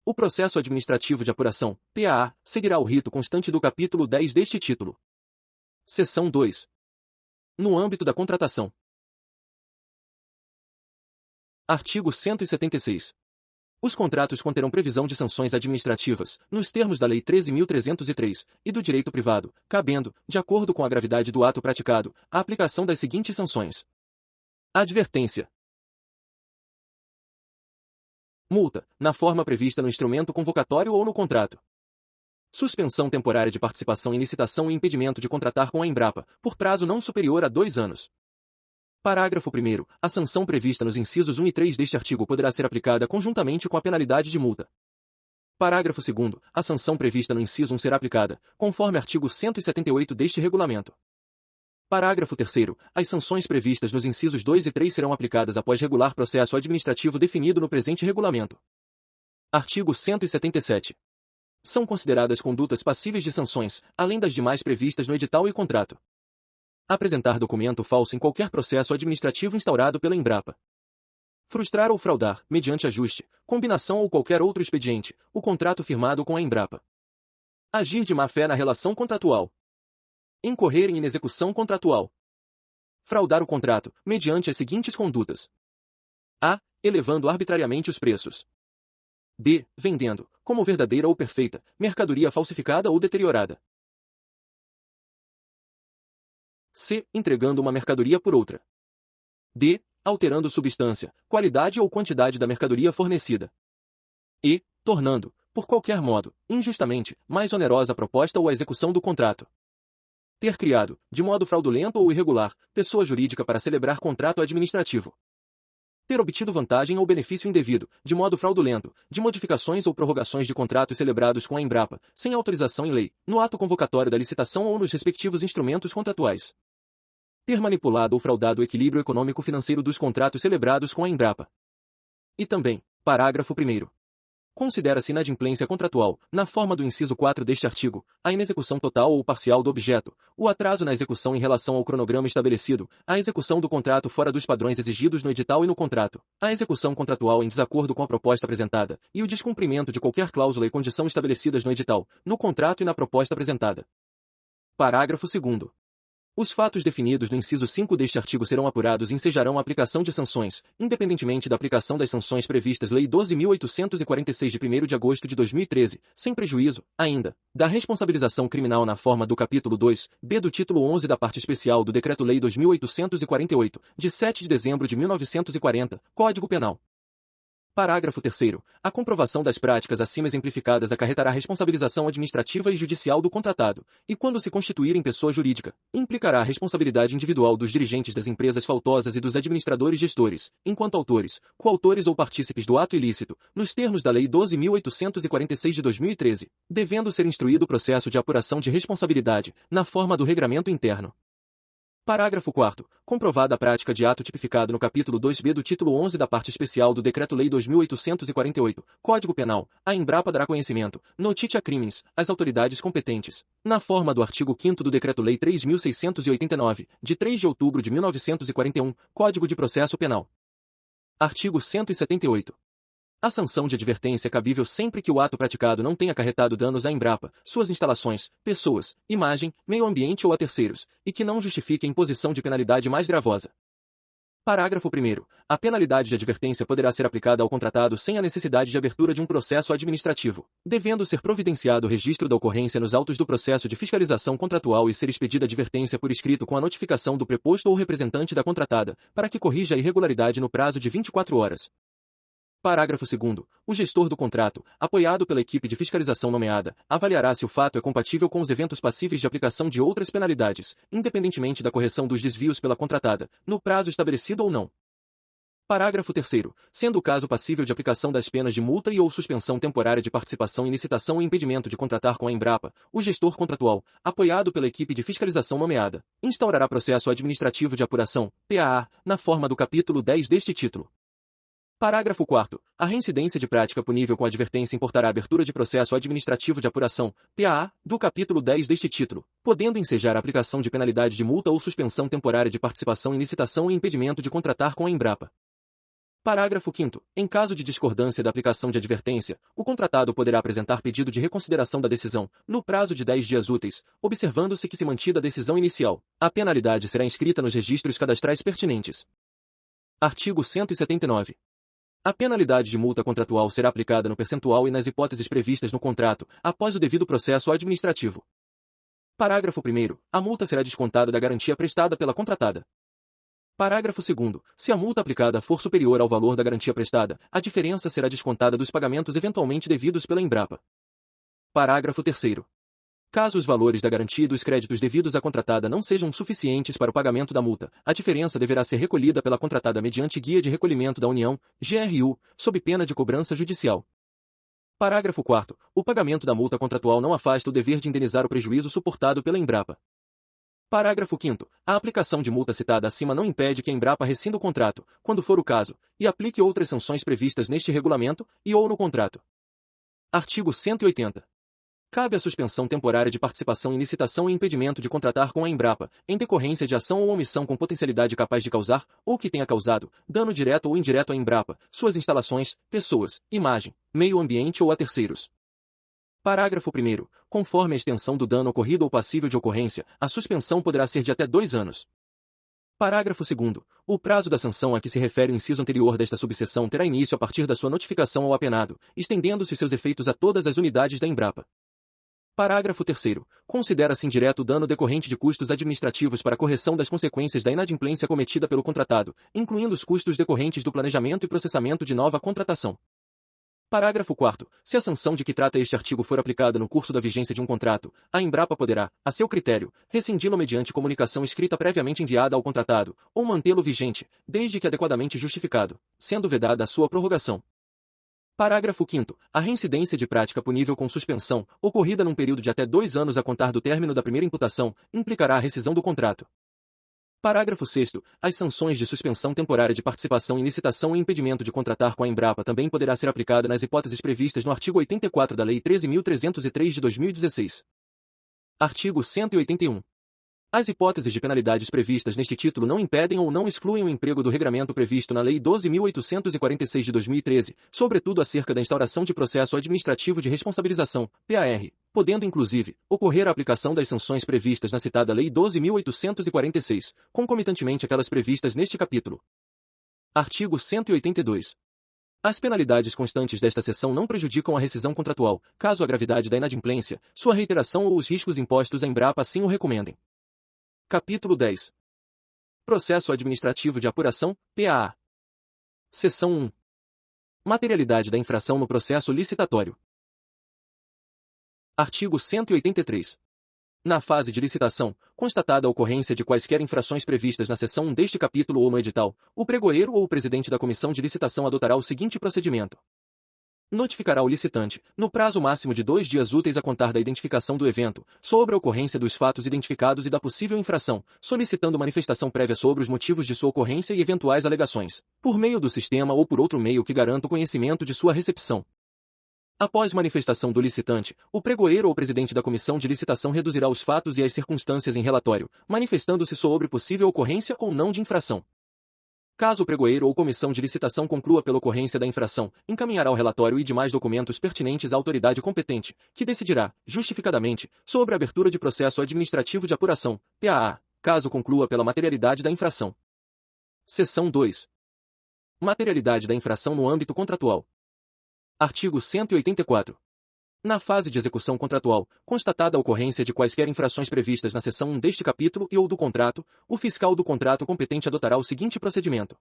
O processo administrativo de apuração, PAA, seguirá o rito constante do capítulo 10 deste título. Seção 2. No âmbito da contratação. Artigo 176. Os contratos conterão previsão de sanções administrativas, nos termos da Lei 13.303, e do direito privado, cabendo, de acordo com a gravidade do ato praticado, a aplicação das seguintes sanções. Advertência. Multa, na forma prevista no instrumento convocatório ou no contrato. Suspensão temporária de participação em licitação e impedimento de contratar com a Embrapa, por prazo não superior a 2 anos. Parágrafo 1º. A sanção prevista nos incisos 1 e 3 deste artigo poderá ser aplicada conjuntamente com a penalidade de multa. Parágrafo 2º. A sanção prevista no inciso 1 será aplicada, conforme artigo 178 deste regulamento. Parágrafo 3º. As sanções previstas nos incisos 2 e 3 serão aplicadas após regular processo administrativo definido no presente regulamento. Artigo 177. São consideradas condutas passíveis de sanções, além das demais previstas no edital e contrato. Apresentar documento falso em qualquer processo administrativo instaurado pela Embrapa. Frustrar ou fraudar, mediante ajuste, combinação ou qualquer outro expediente, o contrato firmado com a Embrapa. Agir de má-fé na relação contratual. Incorrer em inexecução contratual. Fraudar o contrato, mediante as seguintes condutas. A. Elevando arbitrariamente os preços. B. Vendendo, como verdadeira ou perfeita, mercadoria falsificada ou deteriorada. C. Entregando uma mercadoria por outra. D. Alterando substância, qualidade ou quantidade da mercadoria fornecida. E. Tornando, por qualquer modo, injustamente, mais onerosa a proposta ou a execução do contrato. Ter criado, de modo fraudulento ou irregular, pessoa jurídica para celebrar contrato administrativo. Ter obtido vantagem ou benefício indevido, de modo fraudulento, de modificações ou prorrogações de contratos celebrados com a Embrapa, sem autorização em lei, no ato convocatório da licitação ou nos respectivos instrumentos contratuais. Ter manipulado ou fraudado o equilíbrio econômico-financeiro dos contratos celebrados com a Embrapa. E também, parágrafo 1º. Considera-se inadimplência contratual, na forma do inciso 4 deste artigo, a inexecução total ou parcial do objeto, o atraso na execução em relação ao cronograma estabelecido, a execução do contrato fora dos padrões exigidos no edital e no contrato, a execução contratual em desacordo com a proposta apresentada, e o descumprimento de qualquer cláusula e condição estabelecidas no edital, no contrato e na proposta apresentada. Parágrafo 2º. Os fatos definidos no inciso 5 deste artigo serão apurados e ensejarão a aplicação de sanções, independentemente da aplicação das sanções previstas Lei 12.846 de 1º de agosto de 2013, sem prejuízo, ainda, da responsabilização criminal na forma do capítulo 2b do título 11 da parte especial do Decreto-Lei 2.848, de 7 de dezembro de 1940, Código Penal. Parágrafo 3º. A comprovação das práticas acima exemplificadas acarretará responsabilização administrativa e judicial do contratado, e quando se constituir em pessoa jurídica, implicará a responsabilidade individual dos dirigentes das empresas faltosas e dos administradores gestores, enquanto autores, coautores ou partícipes do ato ilícito, nos termos da Lei 12.846 de 2013, devendo ser instruído o processo de apuração de responsabilidade, na forma do regramento interno. Parágrafo 4º. Comprovada a prática de ato tipificado no capítulo 2b do título 11 da parte especial do Decreto-Lei 2.848, Código Penal, a Embrapa dará conhecimento, notitia crimes, às autoridades competentes, na forma do artigo 5º do Decreto-Lei 3.689, de 3 de outubro de 1941, Código de Processo Penal. Artigo 178. A sanção de advertência é cabível sempre que o ato praticado não tenha acarretado danos à Embrapa, suas instalações, pessoas, imagem, meio ambiente ou a terceiros, e que não justifique a imposição de penalidade mais gravosa. Parágrafo 1º. A penalidade de advertência poderá ser aplicada ao contratado sem a necessidade de abertura de um processo administrativo, devendo ser providenciado o registro da ocorrência nos autos do processo de fiscalização contratual e ser expedida advertência por escrito com a notificação do preposto ou representante da contratada, para que corrija a irregularidade no prazo de 24 horas. Parágrafo 2º. O gestor do contrato, apoiado pela equipe de fiscalização nomeada, avaliará se o fato é compatível com os eventos passíveis de aplicação de outras penalidades, independentemente da correção dos desvios pela contratada, no prazo estabelecido ou não. Parágrafo 3º. Sendo o caso passível de aplicação das penas de multa e ou suspensão temporária de participação em licitação e impedimento de contratar com a Embrapa, o gestor contratual, apoiado pela equipe de fiscalização nomeada, instaurará processo administrativo de apuração, PAA, na forma do capítulo 10 deste título. Parágrafo 4º. A reincidência de prática punível com advertência importará a abertura de processo administrativo de apuração, PAA, do capítulo 10 deste título, podendo ensejar a aplicação de penalidade de multa ou suspensão temporária de participação em licitação e impedimento de contratar com a Embrapa. Parágrafo 5º. Em caso de discordância da aplicação de advertência, o contratado poderá apresentar pedido de reconsideração da decisão, no prazo de 10 dias úteis, observando-se que se mantida a decisão inicial. A penalidade será inscrita nos registros cadastrais pertinentes. Artigo 179. A penalidade de multa contratual será aplicada no percentual e nas hipóteses previstas no contrato, após o devido processo administrativo. Parágrafo 1º. A multa será descontada da garantia prestada pela contratada. Parágrafo 2º. Se a multa aplicada for superior ao valor da garantia prestada, a diferença será descontada dos pagamentos eventualmente devidos pela Embrapa. Parágrafo 3º. Caso os valores da garantia e dos créditos devidos à contratada não sejam suficientes para o pagamento da multa, a diferença deverá ser recolhida pela contratada mediante guia de recolhimento da União, GRU, sob pena de cobrança judicial. Parágrafo 4º. O pagamento da multa contratual não afasta o dever de indenizar o prejuízo suportado pela Embrapa. Parágrafo 5º. A aplicação de multa citada acima não impede que a Embrapa rescinda o contrato, quando for o caso, e aplique outras sanções previstas neste regulamento e ou no contrato. Artigo 180. Cabe a suspensão temporária de participação em licitação e impedimento de contratar com a Embrapa, em decorrência de ação ou omissão com potencialidade capaz de causar, ou que tenha causado, dano direto ou indireto à Embrapa, suas instalações, pessoas, imagem, meio ambiente ou a terceiros. Parágrafo 1º. Conforme a extensão do dano ocorrido ou passível de ocorrência, a suspensão poderá ser de até 2 anos. Parágrafo 2º. O prazo da sanção a que se refere o inciso anterior desta subseção terá início a partir da sua notificação ao apenado, estendendo-se seus efeitos a todas as unidades da Embrapa. Parágrafo 3º. Considera-se indireto o dano decorrente de custos administrativos para a correção das consequências da inadimplência cometida pelo contratado, incluindo os custos decorrentes do planejamento e processamento de nova contratação. Parágrafo 4º. Se a sanção de que trata este artigo for aplicada no curso da vigência de um contrato, a Embrapa poderá, a seu critério, rescindi-lo mediante comunicação escrita previamente enviada ao contratado, ou mantê-lo vigente, desde que adequadamente justificado, sendo vedada a sua prorrogação. Parágrafo 5º. A reincidência de prática punível com suspensão, ocorrida num período de até 2 anos a contar do término da primeira imputação, implicará a rescisão do contrato. Parágrafo 6º. As sanções de suspensão temporária de participação em licitação e impedimento de contratar com a Embrapa também poderá ser aplicada nas hipóteses previstas no artigo 84 da Lei 13.303 de 2016. Artigo 181. As hipóteses de penalidades previstas neste título não impedem ou não excluem o emprego do regramento previsto na Lei 12.846 de 2013, sobretudo acerca da instauração de processo administrativo de responsabilização, PAR, podendo inclusive ocorrer a aplicação das sanções previstas na citada Lei 12.846, concomitantemente àquelas previstas neste capítulo. Artigo 182. As penalidades constantes desta seção não prejudicam a rescisão contratual, caso a gravidade da inadimplência, sua reiteração ou os riscos impostos à Embrapa assim o recomendem. Capítulo 10. Processo Administrativo de Apuração, PAA. Seção 1. Materialidade da infração no processo licitatório. Artigo 183. Na fase de licitação, constatada a ocorrência de quaisquer infrações previstas na seção 1 deste capítulo ou no edital, o pregoeiro ou o presidente da comissão de licitação adotará o seguinte procedimento. Notificará o licitante, no prazo máximo de 2 dias úteis a contar da identificação do evento, sobre a ocorrência dos fatos identificados e da possível infração, solicitando manifestação prévia sobre os motivos de sua ocorrência e eventuais alegações, por meio do sistema ou por outro meio que garanta o conhecimento de sua recepção. Após manifestação do licitante, o pregoeiro ou presidente da comissão de licitação reduzirá os fatos e as circunstâncias em relatório, manifestando-se sobre possível ocorrência ou não de infração. Caso o pregoeiro ou comissão de licitação conclua pela ocorrência da infração, encaminhará o relatório e demais documentos pertinentes à autoridade competente, que decidirá, justificadamente, sobre a abertura de processo administrativo de apuração, PAA, caso conclua pela materialidade da infração. Seção 2. Materialidade da infração no âmbito contratual. Artigo 184. Na fase de execução contratual, constatada a ocorrência de quaisquer infrações previstas na seção 1 deste capítulo e ou do contrato, o fiscal do contrato competente adotará o seguinte procedimento.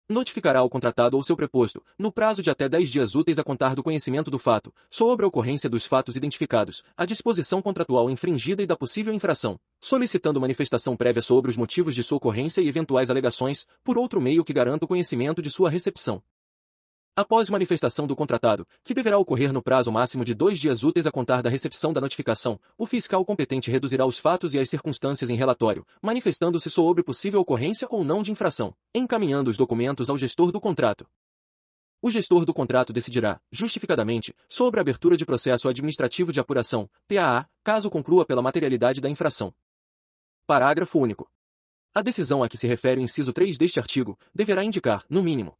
Notificará ao contratado ou seu preposto, no prazo de até 10 dias úteis a contar do conhecimento do fato, sobre a ocorrência dos fatos identificados, a disposição contratual infringida e da possível infração, solicitando manifestação prévia sobre os motivos de sua ocorrência e eventuais alegações, por outro meio que garanta o conhecimento de sua recepção. Após manifestação do contratado, que deverá ocorrer no prazo máximo de 2 dias úteis a contar da recepção da notificação, o fiscal competente reduzirá os fatos e as circunstâncias em relatório, manifestando-se sobre possível ocorrência ou não de infração, encaminhando os documentos ao gestor do contrato. O gestor do contrato decidirá, justificadamente, sobre a abertura de processo administrativo de apuração, PAA, caso conclua pela materialidade da infração. Parágrafo único. A decisão a que se refere o inciso 3 deste artigo deverá indicar, no mínimo,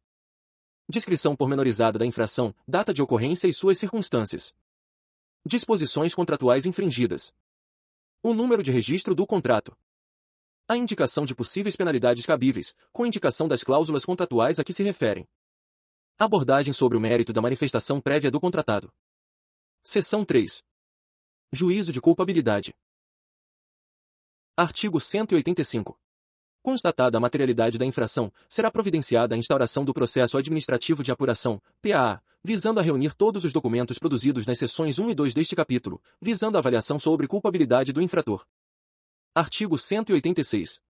descrição pormenorizada da infração, data de ocorrência e suas circunstâncias. Disposições contratuais infringidas. O número de registro do contrato. A indicação de possíveis penalidades cabíveis, com indicação das cláusulas contratuais a que se referem. Abordagem sobre o mérito da manifestação prévia do contratado. Seção 3. Juízo de culpabilidade. Artigo 185. Constatada a materialidade da infração, será providenciada a instauração do processo administrativo de apuração, PAA, visando a reunir todos os documentos produzidos nas seções 1 e 2 deste capítulo, visando a avaliação sobre culpabilidade do infrator. Artigo 186.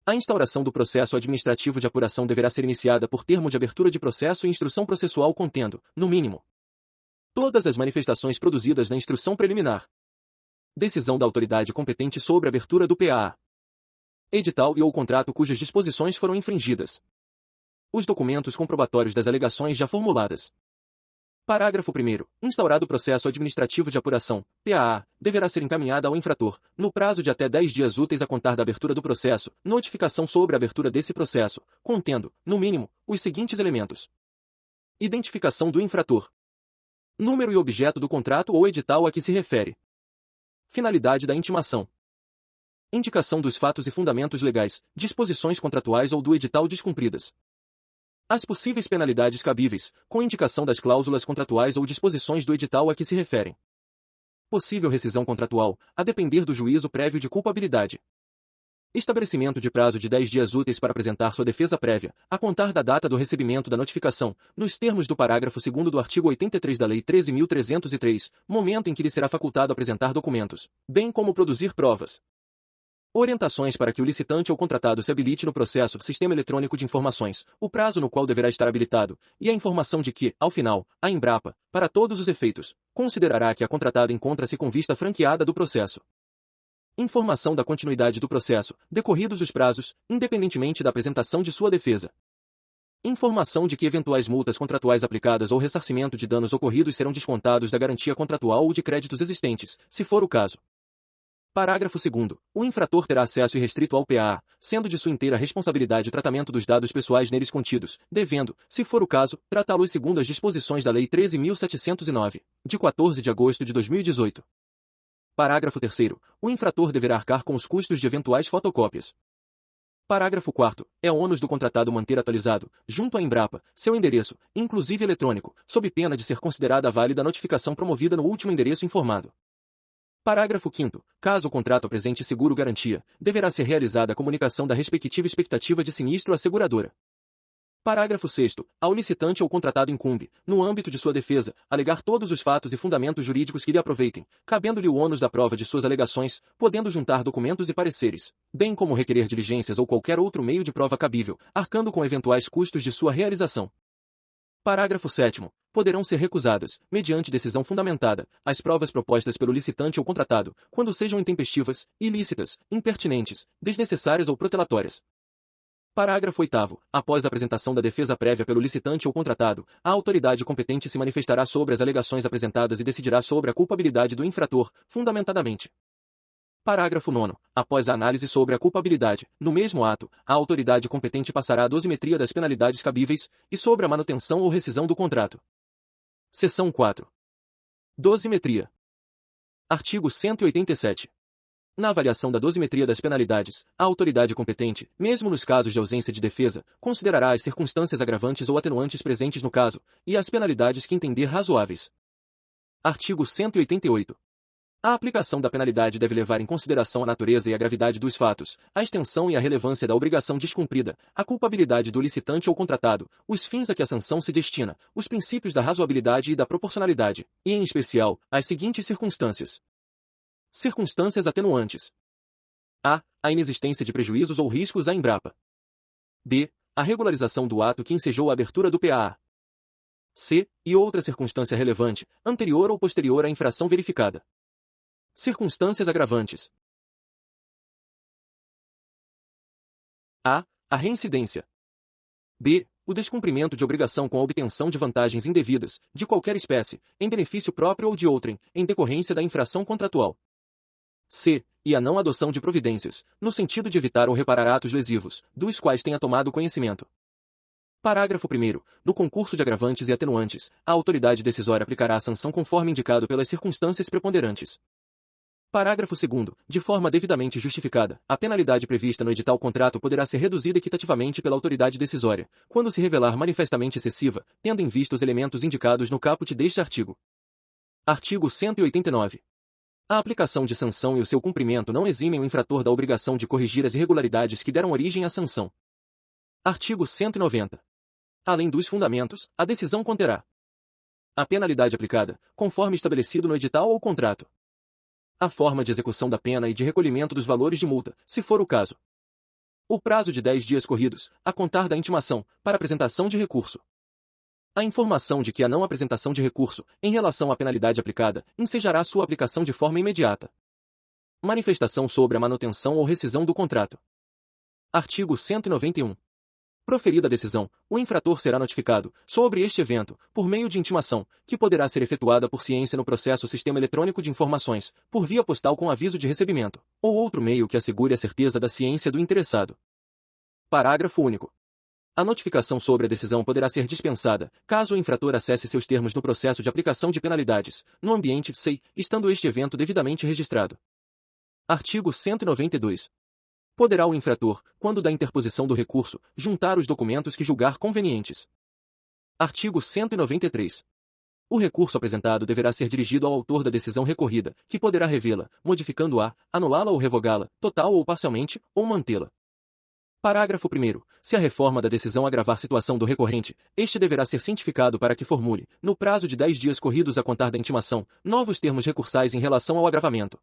A instauração do processo administrativo de apuração deverá ser iniciada por termo de abertura de processo e instrução processual contendo, no mínimo, todas as manifestações produzidas na instrução preliminar. Decisão da autoridade competente sobre a abertura do PAA. Edital e ou contrato cujas disposições foram infringidas. Os documentos comprobatórios das alegações já formuladas. Parágrafo 1º. Instaurado o processo administrativo de apuração, PAA, deverá ser encaminhada ao infrator, no prazo de até 10 dias úteis a contar da abertura do processo, notificação sobre a abertura desse processo, contendo, no mínimo, os seguintes elementos: identificação do infrator, número e objeto do contrato ou edital a que se refere, finalidade da intimação, indicação dos fatos e fundamentos legais, disposições contratuais ou do edital descumpridas, as possíveis penalidades cabíveis, com indicação das cláusulas contratuais ou disposições do edital a que se referem. Possível rescisão contratual, a depender do juízo prévio de culpabilidade. Estabelecimento de prazo de 10 dias úteis para apresentar sua defesa prévia, a contar da data do recebimento da notificação, nos termos do parágrafo 2º do artigo 83 da Lei 13.303, momento em que lhe será facultado apresentar documentos, bem como produzir provas. Orientações para que o licitante ou contratado se habilite no processo do Sistema Eletrônico de Informações, o prazo no qual deverá estar habilitado, e a informação de que, ao final, a Embrapa, para todos os efeitos, considerará que a contratada encontra-se com vista franqueada do processo. Informação da continuidade do processo, decorridos os prazos, independentemente da apresentação de sua defesa. Informação de que eventuais multas contratuais aplicadas ou ressarcimento de danos ocorridos serão descontados da garantia contratual ou de créditos existentes, se for o caso. Parágrafo 2º. O infrator terá acesso irrestrito ao PAA, sendo de sua inteira responsabilidade o tratamento dos dados pessoais neles contidos, devendo, se for o caso, tratá-los segundo as disposições da Lei 13.709, de 14 de agosto de 2018. Parágrafo 3º. O infrator deverá arcar com os custos de eventuais fotocópias. Parágrafo 4º. É ônus do contratado manter atualizado, junto à Embrapa, seu endereço, inclusive eletrônico, sob pena de ser considerada válida a notificação promovida no último endereço informado. Parágrafo 5º. Caso o contrato apresente seguro-garantia, deverá ser realizada a comunicação da respectiva expectativa de sinistro à seguradora. Parágrafo 6º. Ao licitante ou contratado incumbe, no âmbito de sua defesa, alegar todos os fatos e fundamentos jurídicos que lhe aproveitem, cabendo-lhe o ônus da prova de suas alegações, podendo juntar documentos e pareceres, bem como requerer diligências ou qualquer outro meio de prova cabível, arcando com eventuais custos de sua realização. Parágrafo 7º. Poderão ser recusadas, mediante decisão fundamentada, as provas propostas pelo licitante ou contratado, quando sejam intempestivas, ilícitas, impertinentes, desnecessárias ou protelatórias. Parágrafo 8º. Após a apresentação da defesa prévia pelo licitante ou contratado, a autoridade competente se manifestará sobre as alegações apresentadas e decidirá sobre a culpabilidade do infrator, fundamentadamente. Parágrafo 9º. Após a análise sobre a culpabilidade, no mesmo ato, a autoridade competente passará a dosimetria das penalidades cabíveis, e sobre a manutenção ou rescisão do contrato. Seção 4. Dosimetria. Artigo 187. Na avaliação da dosimetria das penalidades, a autoridade competente, mesmo nos casos de ausência de defesa, considerará as circunstâncias agravantes ou atenuantes presentes no caso, e as penalidades que entender razoáveis. Artigo 188. A aplicação da penalidade deve levar em consideração a natureza e a gravidade dos fatos, a extensão e a relevância da obrigação descumprida, a culpabilidade do licitante ou contratado, os fins a que a sanção se destina, os princípios da razoabilidade e da proporcionalidade, e, em especial, as seguintes circunstâncias. Circunstâncias atenuantes. A. A inexistência de prejuízos ou riscos à Embrapa. B. A regularização do ato que ensejou a abertura do PAA. C. E outra circunstância relevante, anterior ou posterior à infração verificada. Circunstâncias agravantes. A. A reincidência. B. O descumprimento de obrigação com a obtenção de vantagens indevidas, de qualquer espécie, em benefício próprio ou de outrem, em decorrência da infração contratual. C. E a não adoção de providências, no sentido de evitar ou reparar atos lesivos, dos quais tenha tomado conhecimento. Parágrafo 1º. No concurso de agravantes e atenuantes, a autoridade decisória aplicará a sanção conforme indicado pelas circunstâncias preponderantes. Parágrafo 2º. De forma devidamente justificada, a penalidade prevista no edital contrato poderá ser reduzida equitativamente pela autoridade decisória, quando se revelar manifestamente excessiva, tendo em vista os elementos indicados no caput deste artigo. Artigo 189. A aplicação de sanção e o seu cumprimento não eximem o infrator da obrigação de corrigir as irregularidades que deram origem à sanção. Artigo 190. Além dos fundamentos, a decisão conterá a penalidade aplicada, conforme estabelecido no edital ou contrato, a forma de execução da pena e de recolhimento dos valores de multa, se for o caso, o prazo de 10 dias corridos, a contar da intimação, para apresentação de recurso, a informação de que a não apresentação de recurso, em relação à penalidade aplicada, ensejará sua aplicação de forma imediata. Manifestação sobre a manutenção ou rescisão do contrato. Artigo 191. Proferida a decisão, o infrator será notificado sobre este evento por meio de intimação, que poderá ser efetuada por ciência no processo Sistema Eletrônico de Informações, por via postal com aviso de recebimento, ou outro meio que assegure a certeza da ciência do interessado. Parágrafo único. A notificação sobre a decisão poderá ser dispensada, caso o infrator acesse seus termos no processo de aplicação de penalidades, no ambiente SEI, estando este evento devidamente registrado. Artigo 192. Poderá o infrator, quando da interposição do recurso, juntar os documentos que julgar convenientes. Artigo 193. O recurso apresentado deverá ser dirigido ao autor da decisão recorrida, que poderá revê-la, modificando-a, anulá-la ou revogá-la, total ou parcialmente, ou mantê-la. Parágrafo 1º. Se a reforma da decisão agravar situação do recorrente, este deverá ser cientificado para que formule, no prazo de 10 dias corridos a contar da intimação, novos termos recursais em relação ao agravamento.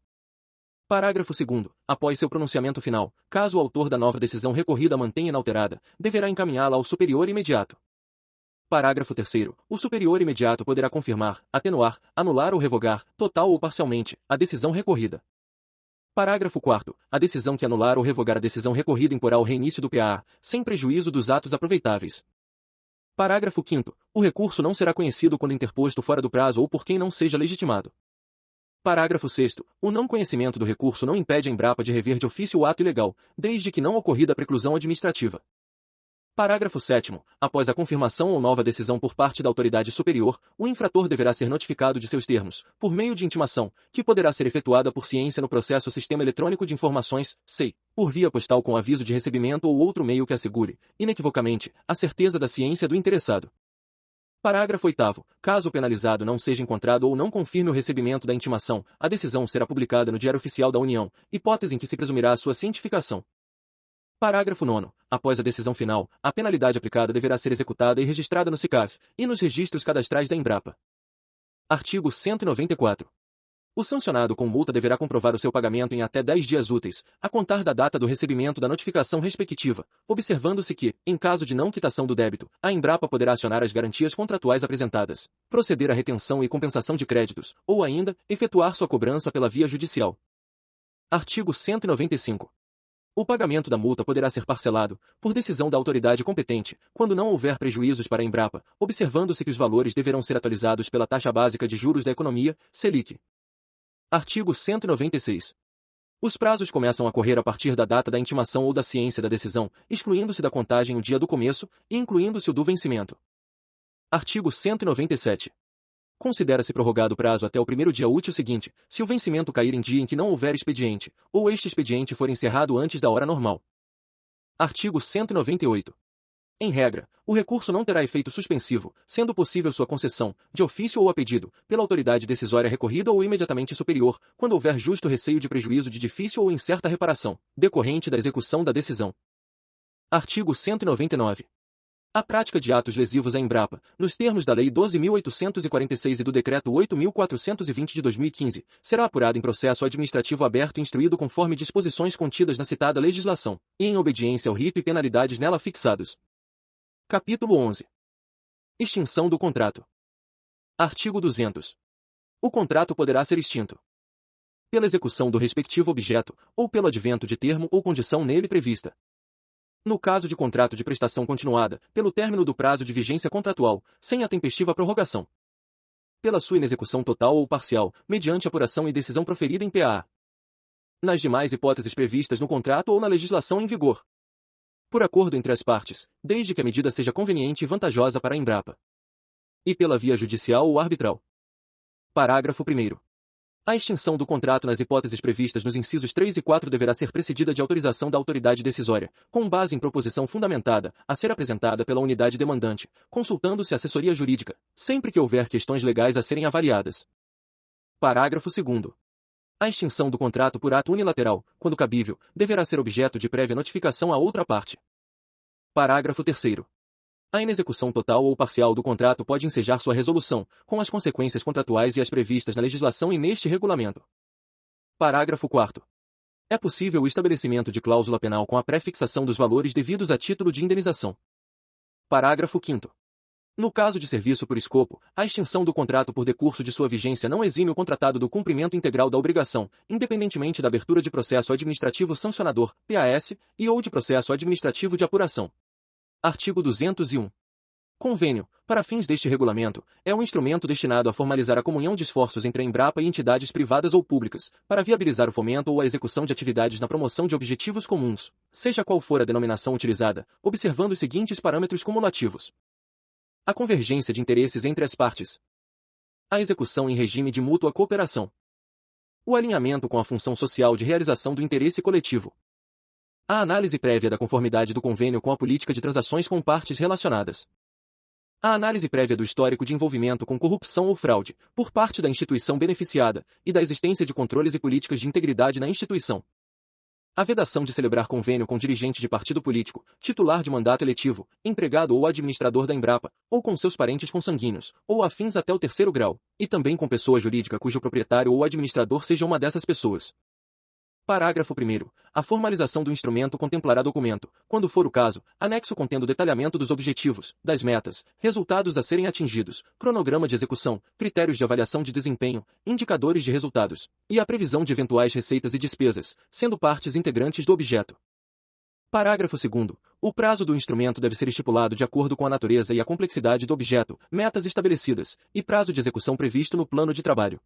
Parágrafo 2º. Após seu pronunciamento final, caso o autor da nova decisão recorrida mantenha inalterada, deverá encaminhá-la ao superior imediato. Parágrafo 3º. O superior imediato poderá confirmar, atenuar, anular ou revogar, total ou parcialmente, a decisão recorrida. Parágrafo 4º. A decisão que anular ou revogar a decisão recorrida imporá o reinício do PAA, sem prejuízo dos atos aproveitáveis. Parágrafo 5º. O recurso não será conhecido quando interposto fora do prazo ou por quem não seja legitimado. Parágrafo 6º. O não conhecimento do recurso não impede a Embrapa de rever de ofício o ato ilegal, desde que não ocorrida a preclusão administrativa. Parágrafo 7º. Após a confirmação ou nova decisão por parte da autoridade superior, o infrator deverá ser notificado de seus termos, por meio de intimação, que poderá ser efetuada por ciência no processo Sistema Eletrônico de Informações, SEI, por via postal com aviso de recebimento ou outro meio que assegure, inequivocamente, a certeza da ciência do interessado. Parágrafo 8º. Caso o penalizado não seja encontrado ou não confirme o recebimento da intimação, a decisão será publicada no Diário Oficial da União, hipótese em que se presumirá a sua cientificação. Parágrafo 9º. Após a decisão final, a penalidade aplicada deverá ser executada e registrada no SICAV e nos registros cadastrais da Embrapa. Artigo 194. O sancionado com multa deverá comprovar o seu pagamento em até 10 dias úteis, a contar da data do recebimento da notificação respectiva, observando-se que, em caso de não quitação do débito, a Embrapa poderá acionar as garantias contratuais apresentadas, proceder à retenção e compensação de créditos, ou ainda, efetuar sua cobrança pela via judicial. Artigo 195. O pagamento da multa poderá ser parcelado, por decisão da autoridade competente, quando não houver prejuízos para a Embrapa, observando-se que os valores deverão ser atualizados pela taxa básica de juros da economia, Selic. Artigo 196. Os prazos começam a correr a partir da data da intimação ou da ciência da decisão, excluindo-se da contagem o dia do começo e incluindo-se o do vencimento. Artigo 197. Considera-se prorrogado o prazo até o primeiro dia útil seguinte, se o vencimento cair em dia em que não houver expediente, ou este expediente for encerrado antes da hora normal. Artigo 198. Em regra, o recurso não terá efeito suspensivo, sendo possível sua concessão, de ofício ou a pedido, pela autoridade decisória recorrida ou imediatamente superior, quando houver justo receio de prejuízo de difícil ou incerta reparação, decorrente da execução da decisão. Artigo 199. A prática de atos lesivos à Embrapa, nos termos da Lei 12.846 e do Decreto 8.420 de 2015, será apurada em processo administrativo aberto e instruído conforme disposições contidas na citada legislação, e em obediência ao rito e penalidades nela fixados. Capítulo 11. Extinção do contrato. Artigo 200. O contrato poderá ser extinto pela execução do respectivo objeto, ou pelo advento de termo ou condição nele prevista. No caso de contrato de prestação continuada, pelo término do prazo de vigência contratual, sem a tempestiva prorrogação. Pela sua inexecução total ou parcial, mediante apuração e decisão proferida em PAA. Nas demais hipóteses previstas no contrato ou na legislação em vigor. Por acordo entre as partes, desde que a medida seja conveniente e vantajosa para a Embrapa. E pela via judicial ou arbitral. Parágrafo 1º. A extinção do contrato nas hipóteses previstas nos incisos 3 e 4 deverá ser precedida de autorização da autoridade decisória, com base em proposição fundamentada, a ser apresentada pela unidade demandante, consultando-se a assessoria jurídica, sempre que houver questões legais a serem avaliadas. Parágrafo 2º. A extinção do contrato por ato unilateral, quando cabível, deverá ser objeto de prévia notificação à outra parte. Parágrafo 3º. A inexecução total ou parcial do contrato pode ensejar sua resolução, com as consequências contratuais e as previstas na legislação e neste regulamento. Parágrafo 4º. É possível o estabelecimento de cláusula penal com a prefixação dos valores devidos a título de indenização. Parágrafo 5º. No caso de serviço por escopo, a extinção do contrato por decurso de sua vigência não exime o contratado do cumprimento integral da obrigação, independentemente da abertura de processo administrativo sancionador, PAS, e ou de processo administrativo de apuração. Artigo 201. Convênio, para fins deste regulamento, é um instrumento destinado a formalizar a comunhão de esforços entre a Embrapa e entidades privadas ou públicas, para viabilizar o fomento ou a execução de atividades na promoção de objetivos comuns, seja qual for a denominação utilizada, observando os seguintes parâmetros cumulativos: a convergência de interesses entre as partes, a execução em regime de mútua cooperação, o alinhamento com a função social de realização do interesse coletivo, a análise prévia da conformidade do convênio com a política de transações com partes relacionadas, a análise prévia do histórico de envolvimento com corrupção ou fraude, por parte da instituição beneficiada, e da existência de controles e políticas de integridade na instituição. A vedação de celebrar convênio com dirigente de partido político, titular de mandato eletivo, empregado ou administrador da Embrapa, ou com seus parentes consanguíneos, ou afins até o 3º grau, e também com pessoa jurídica cujo proprietário ou administrador seja uma dessas pessoas. Parágrafo 1º. A formalização do instrumento contemplará documento, quando for o caso, anexo contendo detalhamento dos objetivos, das metas, resultados a serem atingidos, cronograma de execução, critérios de avaliação de desempenho, indicadores de resultados, e a previsão de eventuais receitas e despesas, sendo partes integrantes do objeto. Parágrafo 2º. O prazo do instrumento deve ser estipulado de acordo com a natureza e a complexidade do objeto, metas estabelecidas, e prazo de execução previsto no plano de trabalho.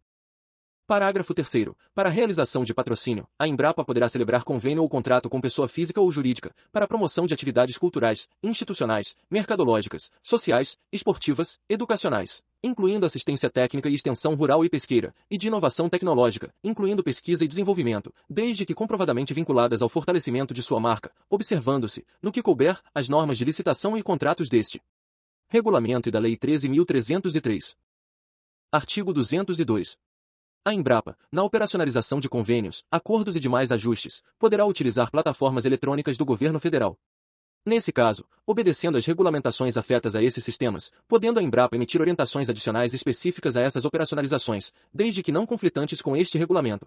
Parágrafo 3º. Para a realização de patrocínio, a Embrapa poderá celebrar convênio ou contrato com pessoa física ou jurídica, para a promoção de atividades culturais, institucionais, mercadológicas, sociais, esportivas, educacionais, incluindo assistência técnica e extensão rural e pesqueira, e de inovação tecnológica, incluindo pesquisa e desenvolvimento, desde que comprovadamente vinculadas ao fortalecimento de sua marca, observando-se, no que couber, as normas de licitação e contratos deste Regulamento e da Lei 13.303. Artigo 202. A Embrapa, na operacionalização de convênios, acordos e demais ajustes, poderá utilizar plataformas eletrônicas do Governo Federal. Nesse caso, obedecendo às regulamentações afetas a esses sistemas, podendo a Embrapa emitir orientações adicionais específicas a essas operacionalizações, desde que não conflitantes com este regulamento.